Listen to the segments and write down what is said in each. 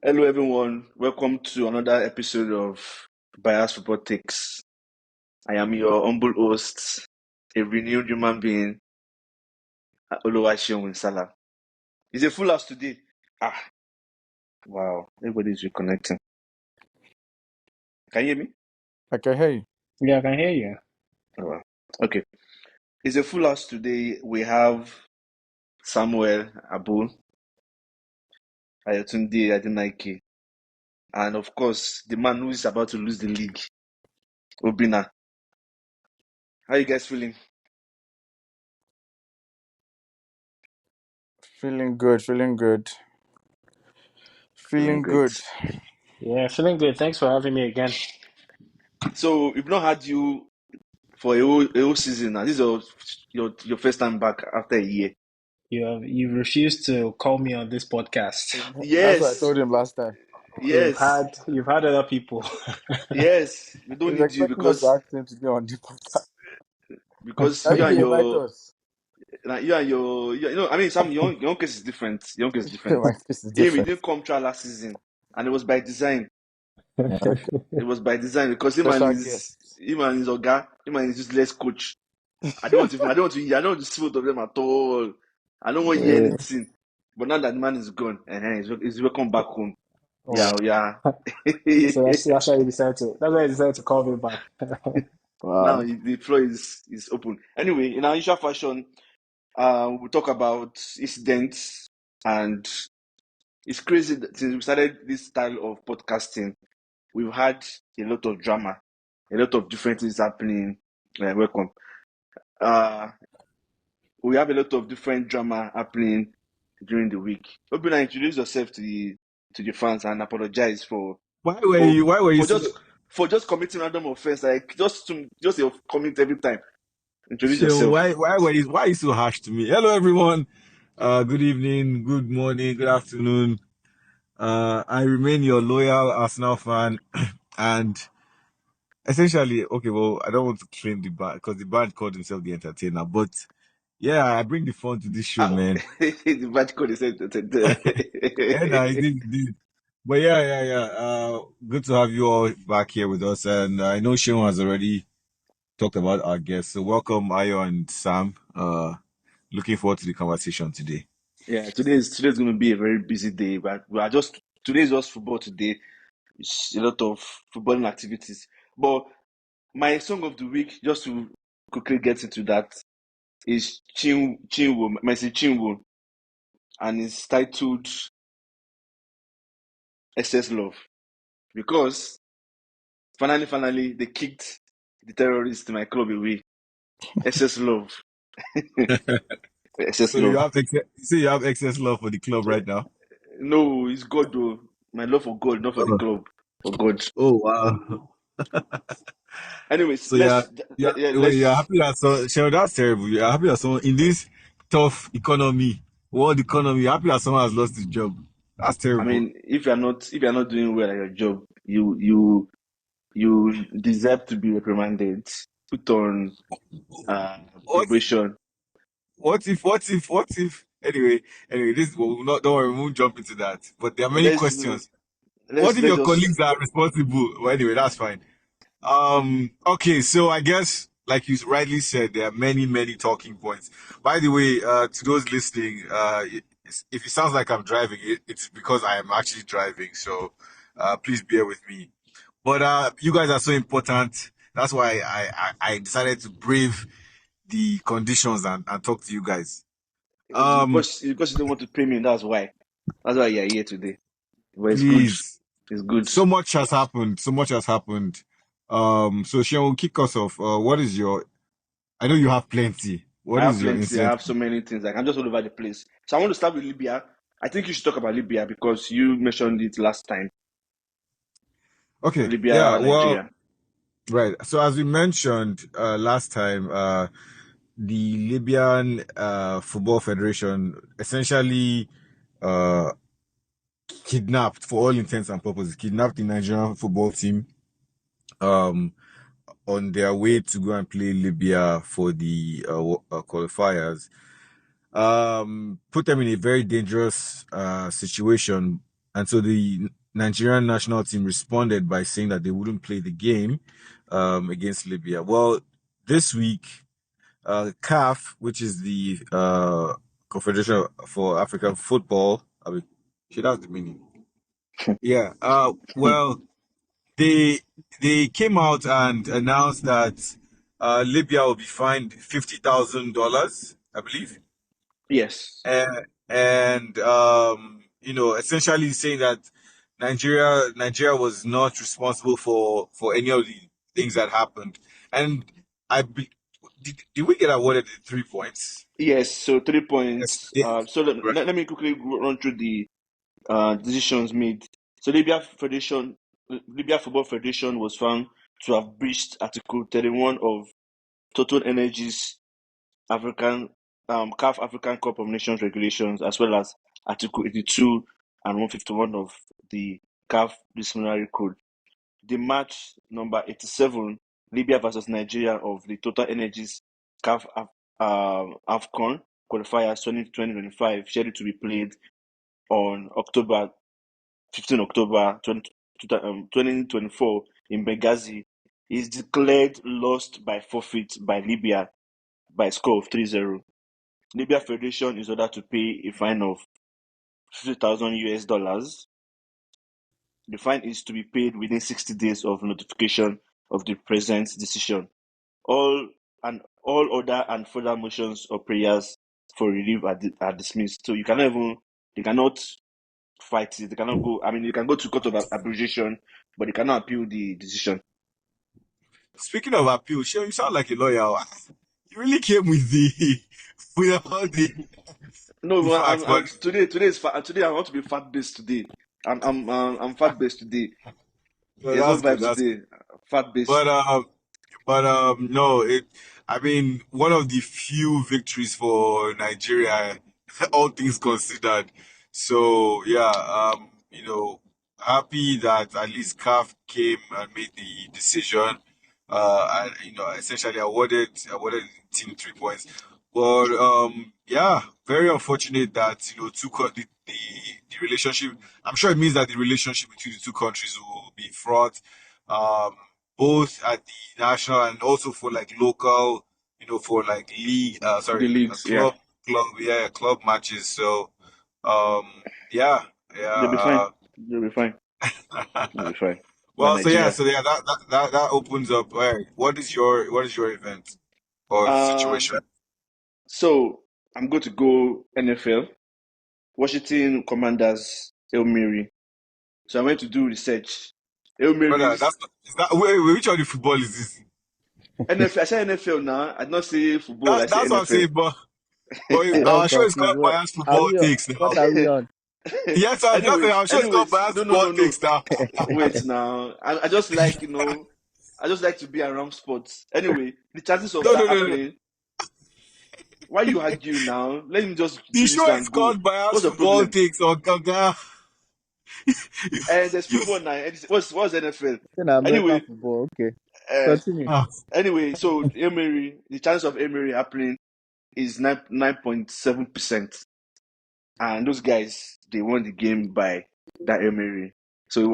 Hello, everyone. Welcome to another episode of Bias Football Takes. I am your humble host, a renewed human being, Oluwaseun Winsala. It's a full house today. Wow. Everybody's reconnecting. Can you hear me? I can hear you. Yeah, I can hear you. Oh, wow. Okay. It's a full house today. We have Samuel Abu, Ayotunde Adenaike, and of course, the man who is about to lose the league, Obina. How are you guys feeling? Feeling good, feeling good. Feeling Feeling good. great. Yeah, feeling good. Thanks for having me again. So, we've not had you for a whole season now. This is your first time back after a year. You've refused to call me on this podcast. That's what I Yes, told him last time. yes, You've had other people. yes. We don't He's need you expecting us to because ask him to be on the podcast. because Why you did and he invite your us? like, you and your I mean, Sam, your own case is different. Your own case is different. My case is Him, he different. didn't come try last season, and it was by design. Okay. It was by design because Special guest. him and his Oga, him and his useless coach. I don't want to see both of them at all. I don't want to hear Uh, anything. But now that the man is gone, he's welcome back home. oh, Yeah. So that's why you decided to. That's why you decided to call me back. Now wow. the floor is open. Anyway, in our usual fashion, we'll talk about incidents, and it's crazy that since we started this style of podcasting, we've had a lot of drama, a lot of different things happening. Welcome. Uh, we have a lot of different drama happening during the week. Hope you introduce yourself to the fans and apologize Why were for you? Why were you? for just for just committing random offense, like just your comment every time. Introduce Sean, yourself. why are you so harsh to me? Hello, everyone. Good evening, good morning, good afternoon. I remain your loyal Arsenal fan, and essentially, okay, well, I don't want to claim the band because the band called himself the entertainer, but yeah, I bring the fun to this show, man. The bad code is And I did. But yeah. Good to have you all back here with us, and I know Sean has already talked about our guests. So welcome, Ayo and Sam. Looking forward to the conversation today. Yeah, today's going to be a very busy day, but today's just football today. It's a lot of footballing activities. But my song of the week, just to quickly get into that, is Chinwo, Messi Chinwo, and it's titled Excess Love. Because finally, they kicked the terrorists in my club away. Excess love. Excess So you love. have you have excess love for the club right now. No, it's God though. My love for God, not for the Oh, club. For God. oh wow. Anyways, So you're let's. happy that Cheryl, that's terrible. You're happy that someone in this tough economy, world economy, you're happy that someone has lost his job. That's I terrible. mean, if you're not doing well at your job, you deserve to be reprimanded, put on What probation. what if anyway, this will not don't worry, we won't jump into that. But there are many Let's questions. What let's if let's your just colleagues are responsible? Well, anyway, that's fine. Okay, so I guess, like you rightly said, there are many talking points. By the way, to those listening, if it sounds like I'm driving, it's because I am actually driving. So, please bear with me. But you guys are so important. That's why I decided to brave the conditions and talk to you guys. it's Um, because you don't want to pay me. That's why. That's why you're here today. But it's good. please. It's good. So much has happened. So much has happened. So Sean, kick us off. What is your I know you have plenty. I What have is your plenty. I incident? have so many things. Like I'm just all over the place. So I want to start with Libya. I think you should talk about Libya because you mentioned it last time. Okay, yeah, Libya, well, Nigeria. right. So as we mentioned last time, the Libyan Football Federation essentially uh, kidnapped, for all intents and purposes, kidnapped the Nigerian football team um, on their way to go and play Libya for the qualifiers. Put them in a very dangerous situation. And so the Nigerian national team responded by saying that they wouldn't play the game against Libya. Well, this week, CAF, which is the Confederation for African Football, I mean, shit, that's the meaning. Yeah. Well, they they came out and announced that Libya will be fined $50,000, I believe. Yes. And essentially saying that Nigeria was not responsible for any of the things that happened. And I be, did we get awarded the 3 points? Yes. So 3 points. Yes, yeah. So Right. let me quickly run through the decisions made. So Libya Football Federation was found to have breached Article 31 of Total Energy's African CAF African Cup of Nations regulations, as well as Article 82 and 151 of the CAF Disciplinary Code. The match number 87, Libya versus Nigeria of the Total Energies CAF AFCON qualifiers 2025, scheduled to be played on 15 October 2024 in Benghazi, is declared lost by forfeit by Libya by a score of 3-0. Libya Federation is ordered to pay a fine of $50,000. The fine is to be paid within 60 days of notification of the present decision. All other and further motions or prayers for relief are dismissed. So they cannot fight it. They cannot go. I mean, you can go to court of abrogation, but they cannot appeal the decision. Speaking of appeal, sure, you sound like a lawyer. You really came with the with all No, the well, facts, but today I want to be fact based today. I'm fact based today. There's no that's good. vibe That's today. Fact based. but no, I mean, one of the few victories for Nigeria, all things considered. So yeah, happy that at least CAF came and made the decision. And essentially awarded the team 3 points. But yeah, very unfortunate that the relationship. I'm sure it means that the relationship between the two countries will be fraught. Um, both at the national and also for like local, for like league, The leagues, yeah, club matches. So, yeah, they'll be fine. yeah. They'll be fine. They'll be fine. We're Well, Nigeria. so yeah, that opens up. All right, what is your event or Um, situation? so I'm going to go NFL. Washington Commanders, Hail Mary. So I went to do research. Hail Brother, Marys. is that wait, which of the football is this? NFL. I said NFL now. I did not say football. I That, say that's what I'm NFL. saying, but I don't I'm sure it's confuse. got What biased are football we? takes now. What are we on? Yes, I'm just saying, I'm sure it's got Anyways. biased No, no, football no, no. takes now. Wait now. I just like, I just like to be around sports. Anyway, the chances of No, no, that no, no. happening. Why you argue now? Let me just The do this show and is go. called biased What's the football problem? takes on Gaga. And there's football now. And what's NFL? In American Anyway, football. Okay, uh, continue. so Emery, the chance of Emery happening is 9.7%, and those guys they won the game by that Emery. So it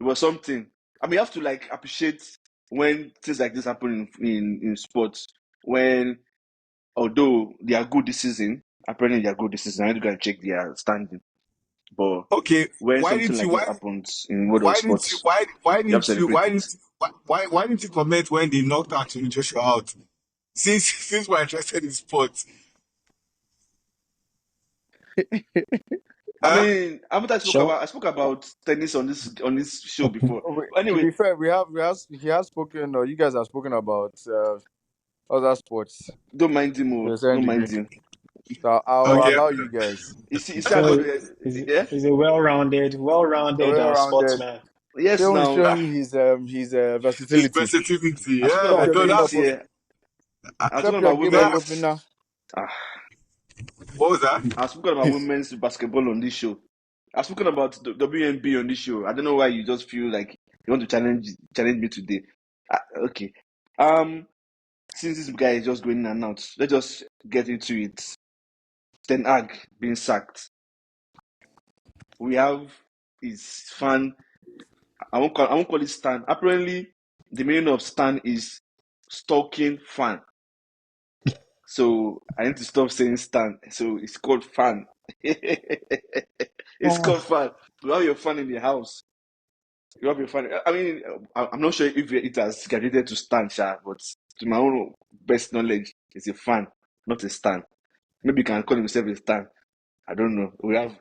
was something. I mean, you have to like appreciate when things like this happen in sports. When although they are good this season, apparently they are good this season. I need to go and check their standing. But Okay, when why something didn't you like this why happens in world of why didn't you sports, why you have to didn't you celebrate why it. didn't why didn't you comment when they knocked Anthony Joshua out? Since we're interested in sports. I Huh? mean, haven't Sure. I spoke about tennis on this show before. Oh, wait, But to anyway, be fair, he has spoken, or you guys have spoken about other sports don't mind him, to oh, a certain don't degree. mind him. So I'll So Okay. allow you guys. You see, I so go there. Yeah, he's a well-rounded, A well-rounded. sportsman. yes. Now, Showing his His versatility. versatility. I spoke Stop Yeah, about your no, game up, tennis that's here. I spoke stop your about game up, women's. opener. Ah, what was that? I spoke about women's basketball on this show. I've spoken about the WNB on this show. I don't know why you just feel like you want to challenge me today. Okay. Um, since this guy is just going in and out, let's just get into it. Ten Hag being sacked. we have is fan. I won't call it stan. Apparently, the meaning of stan is stalking fan. So I need to stop saying stan. So it's called fan. It's called Oh, fan. You have your fan in the house. You have your fan. I mean, I'm not sure if it has graduated to stan, sha, but to my own best knowledge, it's a fan, not a stan. Maybe you can call himself a stan. I don't know. We have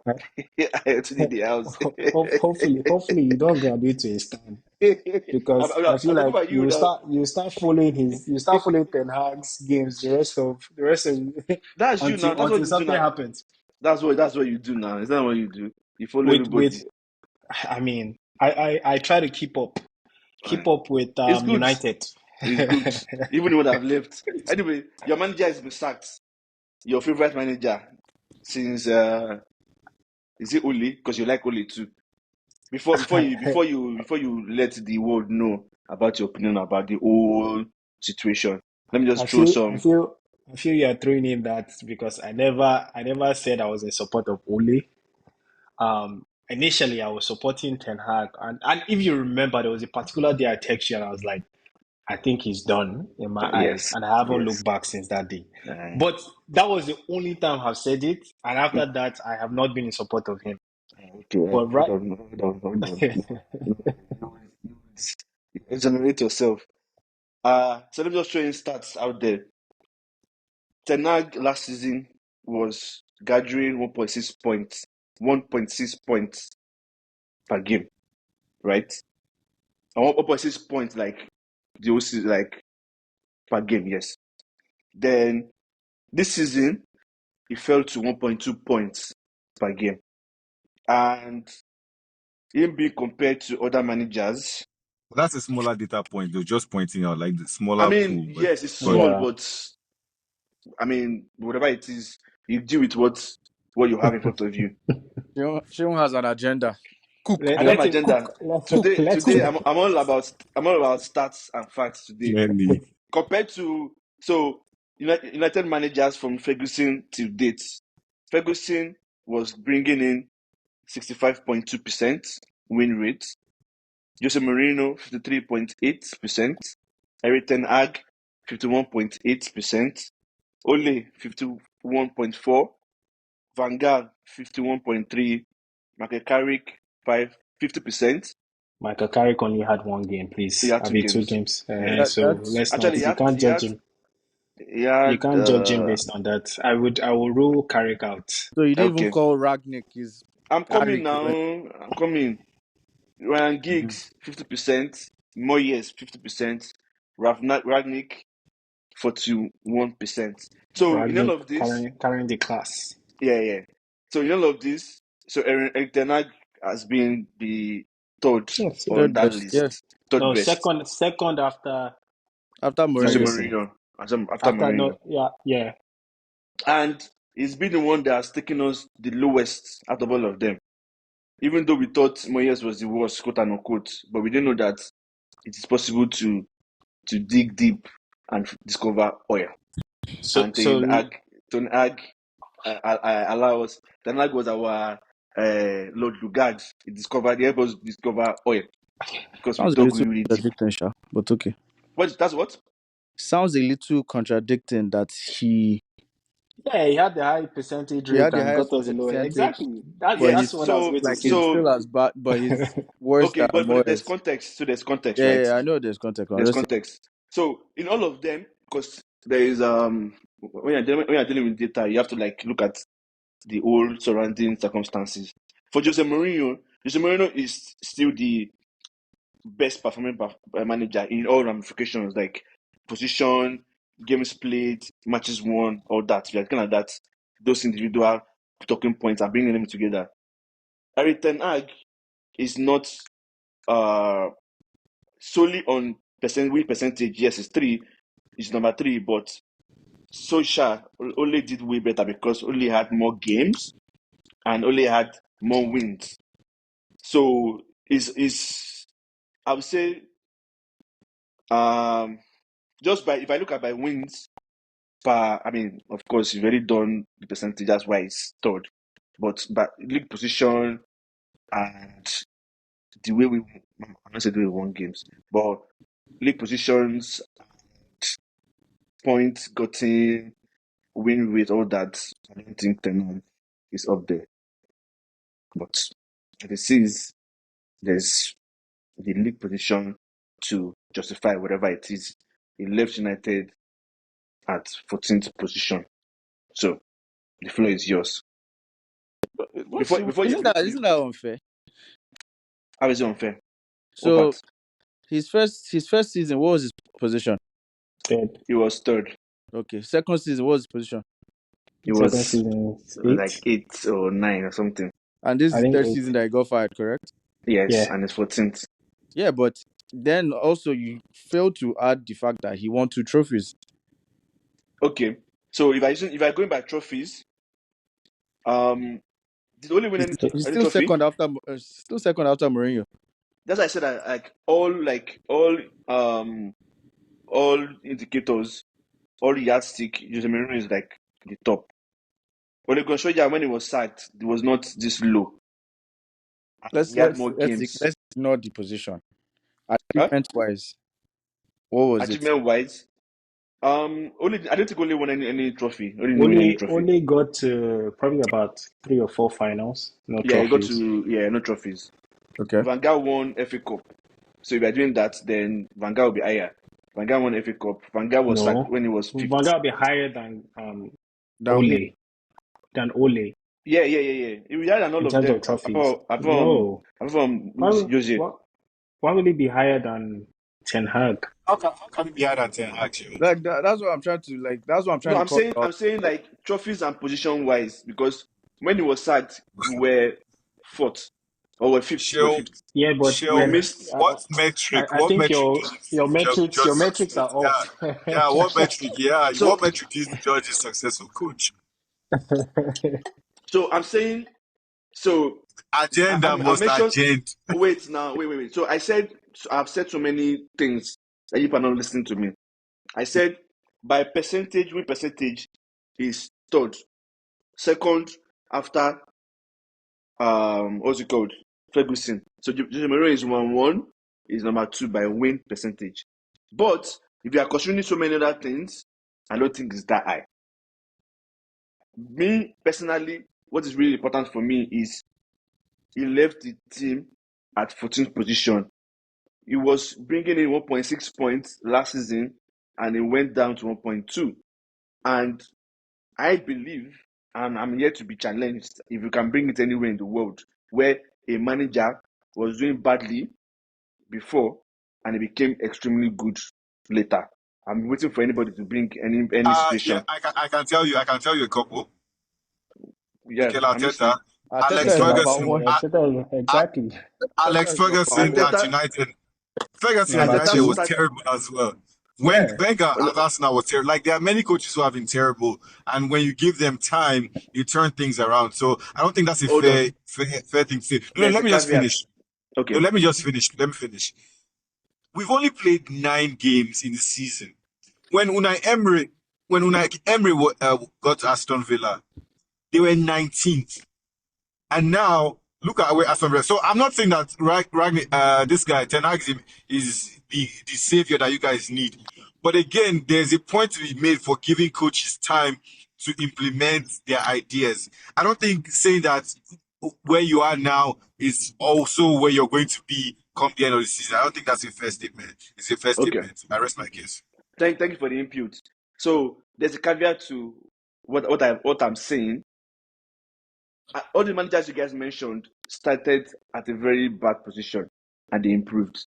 Ayotunde in the house. hopefully you don't graduate to a stand, because I feel I don't like know about you now. you start following Ten Hag's games the rest of That's you now. That's what until you do something now. happens. That's what you do now. Is that what you do? You follow With everybody. I mean, I try to keep Right. up with It's good. United. It's good. Even when I've left. Anyway, your manager has been sacked. Your favorite manager since is it Oli? Because you like Oli too. Before you let the world know about your opinion about the whole situation, let me I just throw feel I some. feel I feel you are throwing in that because I never said I was in support of Ole. Initially I was supporting Ten Hag, and if you remember, there was a particular day I texted you and I was like, I think he's done in my eyes, Yes, and I haven't yes. looked back since that day. Uh, But that was the only time I've said it, and after that I have not been in support of him. okay, But hold right, on, hold on, hold on. You exonerate yourself. So let me just throw in stats out there. Ten Hag last season was gathering 1.6 points per game, right? And 1.6 points like the whole season, like per game, yes. Then this season, it fell to 1.2 points per game. And him being compared to other managers, But that's a smaller data point, though, just pointing out like the I smaller mean, pool. But yes, it's go ahead. small, yeah, but I mean, whatever it is, you deal with what you have in front of you. Shion has an agenda. Cook. I don't have let an him cook. agenda. Let Today him. I'm all about stats and facts today. Clearly. Compared to United managers from Ferguson till date, Ferguson was bringing in 65.2% win rate. Jose Mourinho 53.8%. Erik Ten Hag 51.8%. Ole 51.4%. Van Gaal 51.3%. Michael Carrick 50%. Michael Carrick only had one game, He please. had I two mean, two games. games. Yeah. So That's let's Actually, not. You can't judge him. he You had can't judge him based on that. I will rule Carrick out. so you didn't even okay. call Ragnick is I'm coming Carrick. now. I'm coming. Ryan Giggs 50%. Moyes 50%. Ragnick 41%. So in all Ragnick of this, carrying the class. yeah. So in all of this, so Erik Ten Hag has been the third Yes, yeah. on Third that best, yeah. list, third No, best. second after After Jose Mourinho. Ferguson. Mourinho, after After Mourinho, no, yeah. and he's been the one that has taken us the lowest out of all of them. Even though we thought Moyes was the worst, quote and unquote, but we didn't know that it is possible to dig deep and discover oil. So And so Ten Hag allow us. Ten Hag was our Lord Lugard. He helped us discover oil because we Sounds a dug little really deep. contradicting, Sha, but okay. That's what? Sounds a little contradicting that yeah, he had the high percentage he rate had the and highest got us the lowest. percentage, Exactly. That's but Yes. that's he's what I was So going to like say. he's so still as bad, but he's worse okay, than but there's Moyes. context. So there's context, Yeah, right? yeah, I know there's context. I'm There's just saying, context. So in all of them, because there is when you're dealing with data, you have to like look at the whole surrounding circumstances. For Jose Mourinho is still the best performing manager in all ramifications, like position, games played, matches won, all that. We are looking at that, those individual talking points and bringing them together. Erik Ten Hag is not uh, solely on win percentage. Yes, it's three, it's number three, but Solskjaer only did way better because only had more games and only had more wins. So is I would say um just by if I look at by wins per, I mean, of course, you've already done the percentage, that's why it's third. But league position, and the way I'm not saying the way we won games, but league positions, points gotten, win rate, all that. I don't think Tottenham is up there. But if it sees there's the league position to justify whatever it is, he left United at 14th position. So the floor is yours. What's, isn't that unfair? How is it unfair? What So part? his first season, what was his position? Third. He was third. Okay. Second season, what was his position? He Second was season is like 8. 8 or 9 or something. And this I is think third 8. season that he got fired, correct? Yes, Yeah. and it's 14th. Yeah, but then also you failed to add the fact that he won 2 trophies. Okay, so if I going by trophies, did only win any He's any still trophy? second after Mourinho. That's why I said that all indicators, all yardstick, Jose Mourinho is like the top. Ole Gunnar Solskjaer, when he was sacked, it was not this low. And he had more games. Let's ignore the position. Huh? Achievement wise, what was Achievement wise, only I don't think only won any trophy. Only didn't win any trophy. Only got to probably about 3 or 4 finals. No Yeah, he got trophies. to no trophies. it? Okay. Van Gaal won FA Cup. So if you're doing that, then Van Gaal will be higher. Van Gaal won FA Cup. Van Gaal was sacked when he was Van fifth. Gaal will be higher than Than who? Ole. Than Ole Yeah. He was higher than all in of terms them. of trophies. Apart No. from Why, Jose. why will he be higher than Ten Hag? How can it be higher than 10 actually? Like that's what I'm trying to That's what I'm trying No, to call I'm saying like trophies and position wise, because when he was sacked, we were fourth or we're fifth. We were Shell, fifth. Yeah, but Shell, We missed. what metric? I What think metric your is metrics judge are success? off. Yeah, what metric? Yeah, So what metric is the judge a successful coach? so I'm saying so Agenda I must mentioned. agenda. Wait now, wait. So I've said so many things that you are not listening to me. I said by percentage, win percentage is third, second after what's it called, Ferguson. So Jose Mourinho is 1-1, is number 2 by win percentage. But if you are considering so many other things, I don't think it's that high. Me personally, what is really important for me is he left the team at 14th position. He was bringing in 1.6 points last season, and it went down to 1.2. And I believe, and I'm here to be challenged, if you can bring it anywhere in the world where a manager was doing badly before and it became extremely good later. I'm waiting for anybody to bring any situation. Yeah, I can tell you a couple. Yeah, Mikel I'm listening. Arteta, Arteta Alex is number Ferguson, one. Exactly. Alex Arteta is number Ferguson one. at Arteta, United. Ferguson at Number United Arteta two. was start. terrible as well. When Yeah. Wenger at Arsenal was terrible. Like there are many coaches who have been terrible, and when you give them time, you turn things around. So I don't think that's a Hold on. fair thing to say. No, There's let a me just caveat. finish. Okay. No, let me just finish. Let me finish. We've only played 9 games in the season. When Unai Emery got Aston Villa, they were 19th. And now look at where Aston Villa. So I'm not saying that this guy Ten Hag is the savior that you guys need. But again, there's a point to be made for giving coaches time to implement their ideas. I don't think saying that where you are now is also where you're going to be come the end of the season. I don't think that's a fair statement. It's a fair Okay. statement. I rest my case. Thank you for the input. So there's a caveat to what I'm saying. All the managers you guys mentioned started at a very bad position and they improved.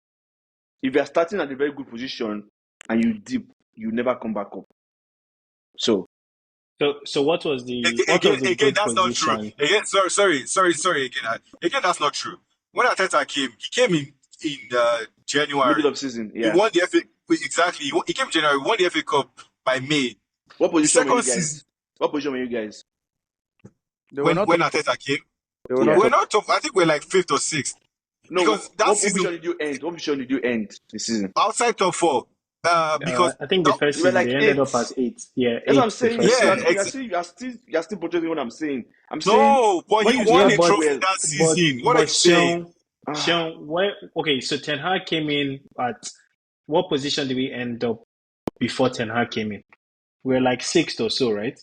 If you are starting at a very good position and you dip, you never come back up. So So what was the Again, good that's not true. position? Again, sorry. Again, that's not true. When Arteta came, he came in January. middle of season, He yeah. won the FA. Exactly. He came in January. Won the FA Cup by May. What position were you Second guys? season, What position were you guys? They were when not. Arteta came, They were Yeah. not. we're not top. I think we're like 5th or 6th. No, Because that what season, position did you end? What position did you end the season? outside top 4, Because I think the that, first We were season they like ended eight. up as 8. Yeah, That's what I'm 8 the saying. first yeah, season. You are still portraying what I'm saying. I'm saying no, but when he you won Yeah, a start but trophy well, that but season. What are but you saying? ah, Sean, where okay, so Ten Hag came in at what position did we end up before Ten Hag came in? We're like sixth or so, right?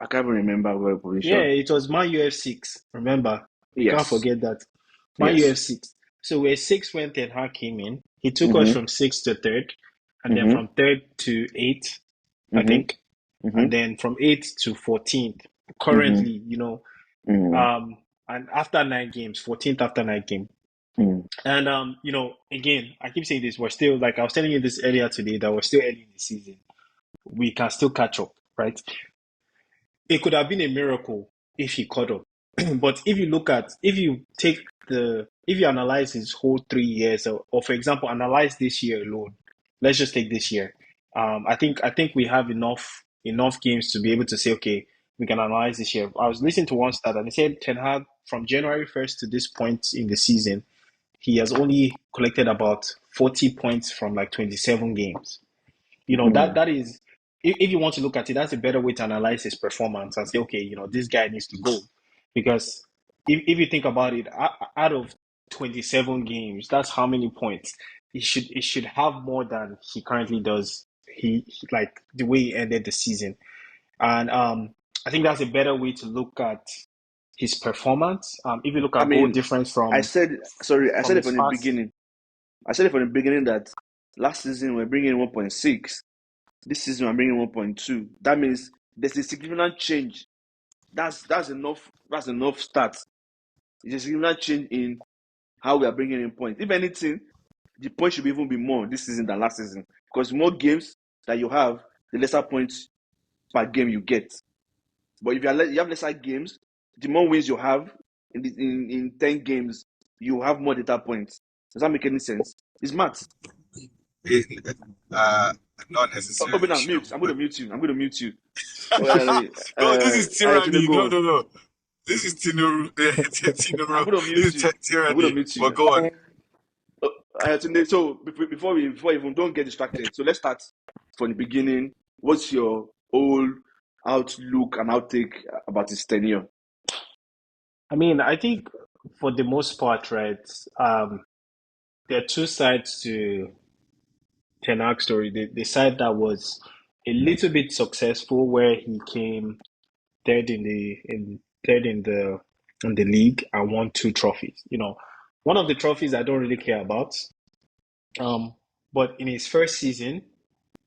I can't even remember where Yeah, position. it was Man UF six. Remember, we can't Yes, forget that. Man yes. UF six. So we're six when Ten Hag came in. He took us Mhm, from sixth to third, and then mhm, from third to eighth, I mhm, think, and mhm, then from eighth to 14th. mhm, Currently, mhm, um, and after 9 games, 14th after 9 games. mhm. And again, I keep saying this, we're still like I was telling you this earlier today that we're still early in the season. We can still catch up, right? It could have been a miracle if he caught up. But if you analyze his whole 3 years, or for example, analyze this year alone, let's just take this year. I think we have enough games to be able to say, okay, we can analyze this year. I was listening to one stat and they said Ten Hag from January 1st to this point in the season, he has only collected about 40 points from like 27 games. That is, if you want to look at it, that's a better way to analyze his performance and say, okay, this guy needs to go. Because if you think about it, out of 27 games, that's how many points he should have more than he currently does. Like the way he ended the season. And I think that's a better way to look at his performance. If you look I at goal mean, difference I from said sorry. I from said it his from the past. beginning. I said it from the beginning that last season we're bringing 1.6. This season we're bringing 1.2. That means there's a significant change. That's enough. That's enough stats. It's a significant change in how we are bringing in points. If anything, the points should even be more this season than last season because more games that you have, the lesser points per game you get. But if you have lesser games, the more wins you have in 10 games, you have more data points. Does that make any sense? It's maths. It, uh, not Open necessarily, now, sure. mute. I'm going to mute you. I'm going to mute you. No, this is Ayotunde, tyranny. No, go. no, no. This is Tino, I'm Tino, going to this mute is you. I'm going to tyranny. mute But you. go on. Ayotunde, so before even don't get distracted. So let's start from the beginning. What's your whole outlook and outtake about his tenure? I mean, I think for the most part, right, there are two sides to Ten Hag story. The side that was a little bit successful, where he came third in the league and won two trophies. One of the trophies I don't really care about. Um, but in his first season,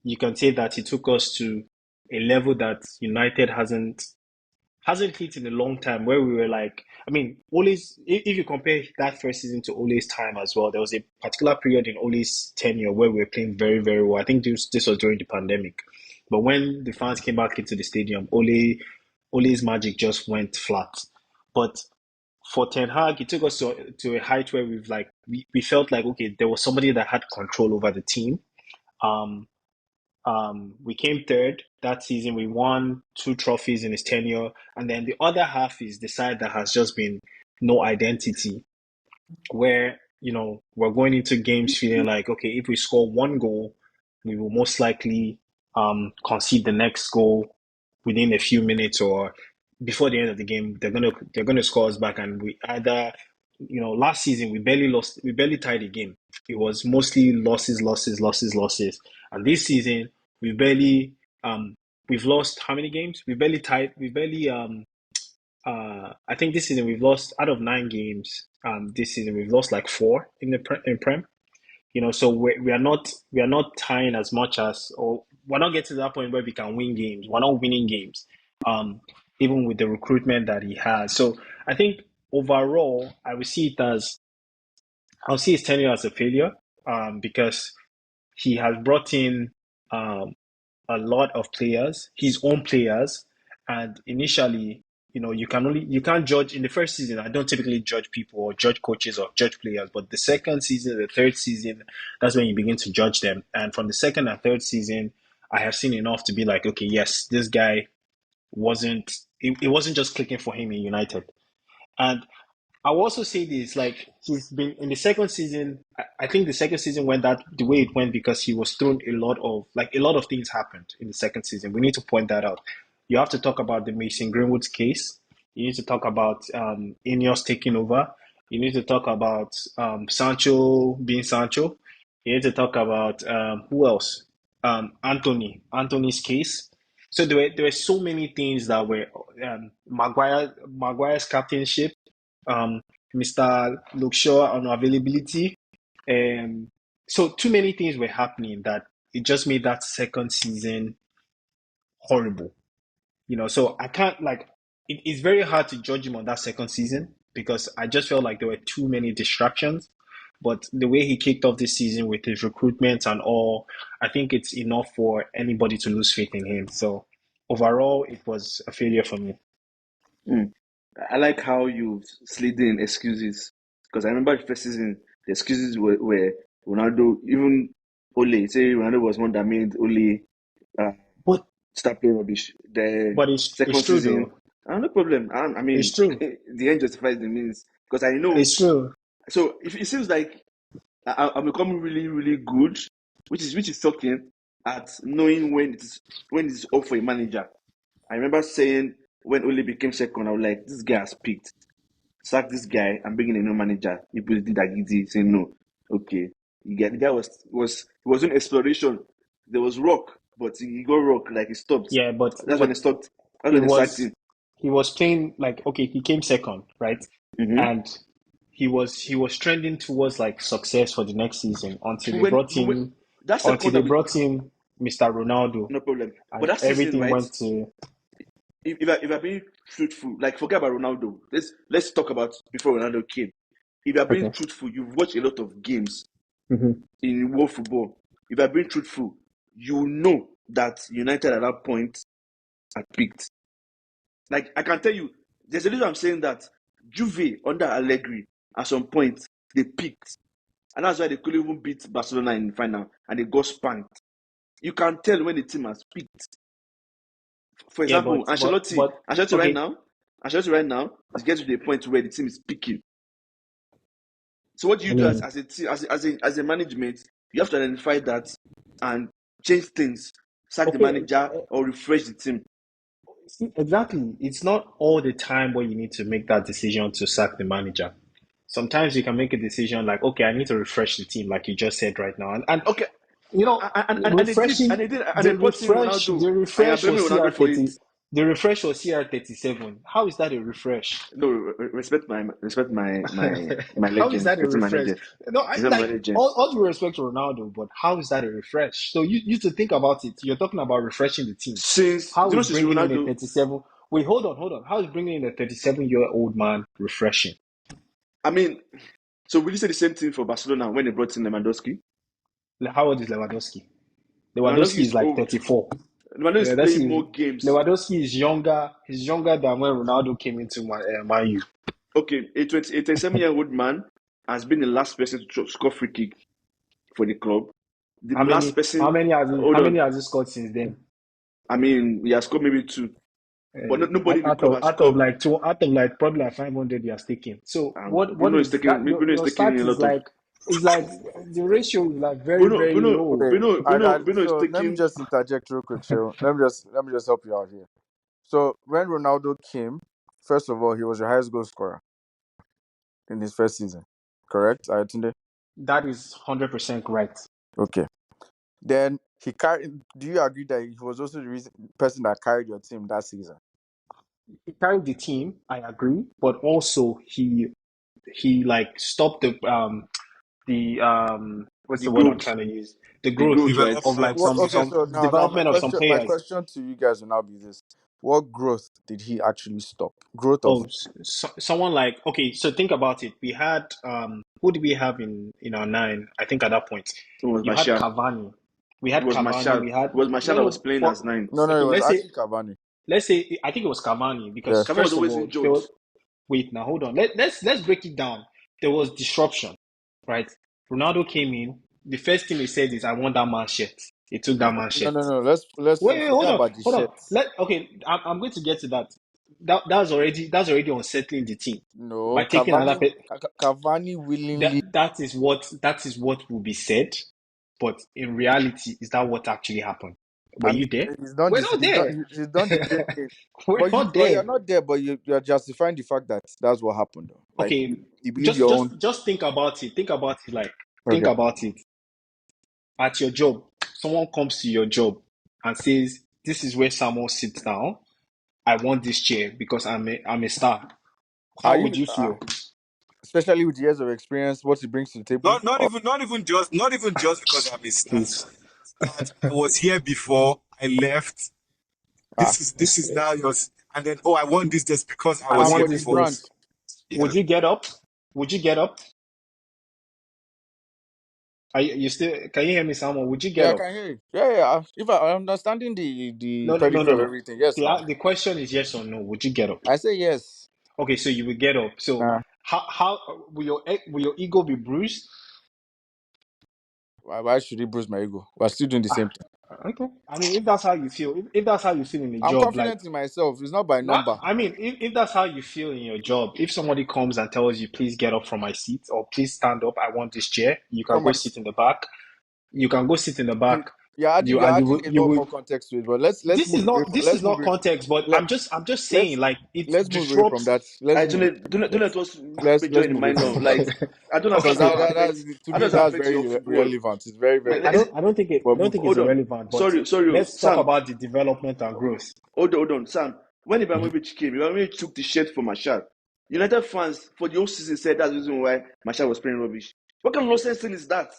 you can say that he took us to a level that United hasn't hit in a long time, where we were like, I mean, Ole's, if you compare that first season to Ole's time as well, there was a particular period in Ole's tenure where we were playing very, very well. I think this was during the pandemic. But when the fans came back into the stadium, Ole's magic just went flat. But for Ten Hag, it took us to a height where we felt like, okay, there was somebody that had control over the team. Um, we came third that season. We won two trophies in his tenure. And then the other half is the side that has just been no identity, where, we're going into games feeling like, okay, if we score one goal, we will most likely concede the next goal within a few minutes, or before the end of the game, they're gonna score us back, and we either, last season we barely tied a game. It was mostly losses, losses, losses, losses, and this season we barely we've lost how many games? We barely tied. We barely I think this season we've lost out of 9 games. This season we've lost like four in Prem. So we are not tying as much as, or we're not getting to that point where we can win games. We're not winning games, um, even with the recruitment that he has. So I think overall, I'll see his tenure as a failure, because he has brought in um, a lot of players, his own players, and initially, you can't judge in the first season. I don't typically judge people or judge coaches or judge players, but the second season, the third season, that's when you begin to judge them. And from the second and third season, I have seen enough to be like, okay, yes, this guy wasn't. It wasn't just clicking for him in United, and I will also say this, like he's been in the second season. I think the second season went that the way it went because he was thrown a lot of things happened in the second season. We need to point that out. You have to talk about the Mason Greenwood's case. You need to talk about Ineos taking over. You need to talk about Sancho being Sancho. You need to talk about who else? Anthony's case. So there were so many things that were Maguire's captainship, Mr. Luxor unavailability. So too many things were happening that it just made that second season horrible. So I can't it's very hard to judge him on that second season because I just felt like there were too many distractions. But the way he kicked off this season with his recruitment and all, I think it's enough for anybody to lose faith in him. So overall, it was a failure for me. I like how you slid in excuses because I remember the first season the excuses were Ronaldo, even Ole. Say Ronaldo was one that made Ole But start playing rubbish. The but it's second true season, though. no problem. I It's mean, true. the end justifies the means because I know. It's true. So if it seems like I'm becoming really, really good, which is shocking at knowing when it's up for a manager. I remember saying when Ole became second, I was like, this guy has picked. Sack this guy and bring in a new manager. People did that easy, saying no. Okay. The guy he was in exploration. There was rock, but he got rock, like he stopped. Yeah, but That's when he stopped. That's he when he sacked was him. he was playing like okay, he came second, right? Mm-hmm. And he was trending towards like success for the next season until they When, brought when him that second that we, Mr. Ronaldo no problem. But and that season, everything right? went to If I being truthful, like forget about Ronaldo. Let's talk about before Ronaldo came. If you are being okay. truthful, you've watched a lot of games Mm-hmm. in world football. If you are being truthful, you know that United at that point had picked. Like I can tell you, there's a reason I'm saying that Juve under Allegri at some point they picked, and that's why they couldn't even beat Barcelona in the final, and they got spanked. You can tell when the team has picked. For Yeah, example, Ancelotti okay. Right now is getting to the point where the team is picking. So what do I you do mean, as a team, as a management? You have to identify that and change things, sack the okay. manager or refresh the team. See, exactly. It's not all the time where you need to make that decision to sack the manager. Sometimes you can make a decision like, okay, I need to refresh the team, like you just said right now, and Okay, and they did, refreshing and they brought in Ronaldo, the and you're refresh blaming was Ronaldo for it. the refresh was CR37. How is that a refresh? No, respect my How is legend, that a respect my refresh? legend, No, I respect my like legend. all due respect to Ronaldo, but how is that a refresh? So you to think about it. You're talking about refreshing the team. How is Since bringing in a Ronaldo, 37? Wait, hold on. How is bringing in a 37-year-old man refreshing? I mean, so will you say the same thing for Barcelona when they brought in Lewandowski? Like, how old is Lewandowski? Lewandowski Lewandowski is is like old. 34. Lewandowski is playing Lewandowski is, more games. Lewandowski is younger. He's younger than when Ronaldo came into Man U. Okay, a 27-year-old man has been the last person to score free kick for the club. The How last many? person, hold How many on. has he scored since then? I mean, he has scored maybe two, but nobody in the club has scored. Out of like probably like 500 he has taken. So what Bruno is is that? taking Bruno is Your taking stat a lot of is like the ratio is like very Bruno very Bruno low. Okay, Bruno Bruno Bruno is so let me taking. just interject real quick, Cheryl. Let me just help you out here. So when Ronaldo came, first of all, he was your highest goal scorer in his first season, correct? Ayotunde? That is 100% correct. Okay. Then he carried. Do you agree that he was also the person that carried your team that season? He carried the team. I agree, but also he like stopped the what's The the word I'm growth, trying to use? The the growth growth, right? of like Development What? Okay, some so season. now my development of some players. question to you guys will now be this: what growth did he actually stop? Growth of Oh, someone like okay. So think about it. We had who did we have in our nine? I think at that point It was you had Martial. Cavani. We It had was Cavani. Martial. We It had was Martial no that was no. playing as nine. no, Okay, it was actually Cavani. let's say I think it was Cavani because Yes. Cavani was first of always all there injured. was wait now hold on. Let's break it down. There was disruption, right? Ronaldo came in. The first thing he said is, "I want that man shirt." He took that man No, shirt. no, no. Let's Wait, forget hold on, about the hold on. shit. I'm going to get to that. that's already unsettling the team No, by taking another. Cavani willingly. That is what will be said, but in reality, is that what actually happened? Were I mean, you there? he's done We're this. not there. He's done the same thing. We're not But you're there. not there. But you're justifying the fact that that's what happened. Though. Like Okay, you believe your own. just think about it. Think Okay. about it. At your job, someone comes to your job and says, "This is where Samuel sits down. I want this chair because I'm a star." Are How would you, you feel? especially with years of experience, what he brings to the table? Not even just because I'm a star. Please. That I was here before I left. Ah, This is now yours. And then I want this just because I I was and here for want his this before. brand. this. Yeah. Would you get up? Would you get up? Are you still? Can you hear me, Samuel? Would you get Yeah, I up? can hear you. Yeah. If I'm understanding the pedigree of No. everything, yes, now The question is yes or no. Would you get up? I say yes. Okay, so you will get up. So how will your ego be bruised? Why should he bruise my ego? We're still doing the same thing. Okay. I mean, if that's how you feel, if that's how you feel in a I'm job, like confident in myself. It's not by that, number. I mean, if that's how you feel in your job, if somebody comes and tells you, please get up from my seat or please stand up, I want this chair, you can From go my, sit in the back. You can go sit in the back. you're adding a You lot would more context to it. But let's move away. this is Let's move not away. context, but Let I'm just saying let's like it let's move away from disrupts. that. Let's I move away from don't let that. us Let's major in the move away from minor. football Like I don't because understand to how me does that that's affect very your football. relevant. It's very Like, very. I But don't move think on. it's hold on, irrelevant, but sorry, let's talk Sam. about the development and growth. Hold on, Sam. When Ibrahimovic came, Ibrahimovic took the shirt for Marshall. United fans for the whole season said that's the reason why Marshall was playing rubbish. What kind of nonsense thing is that?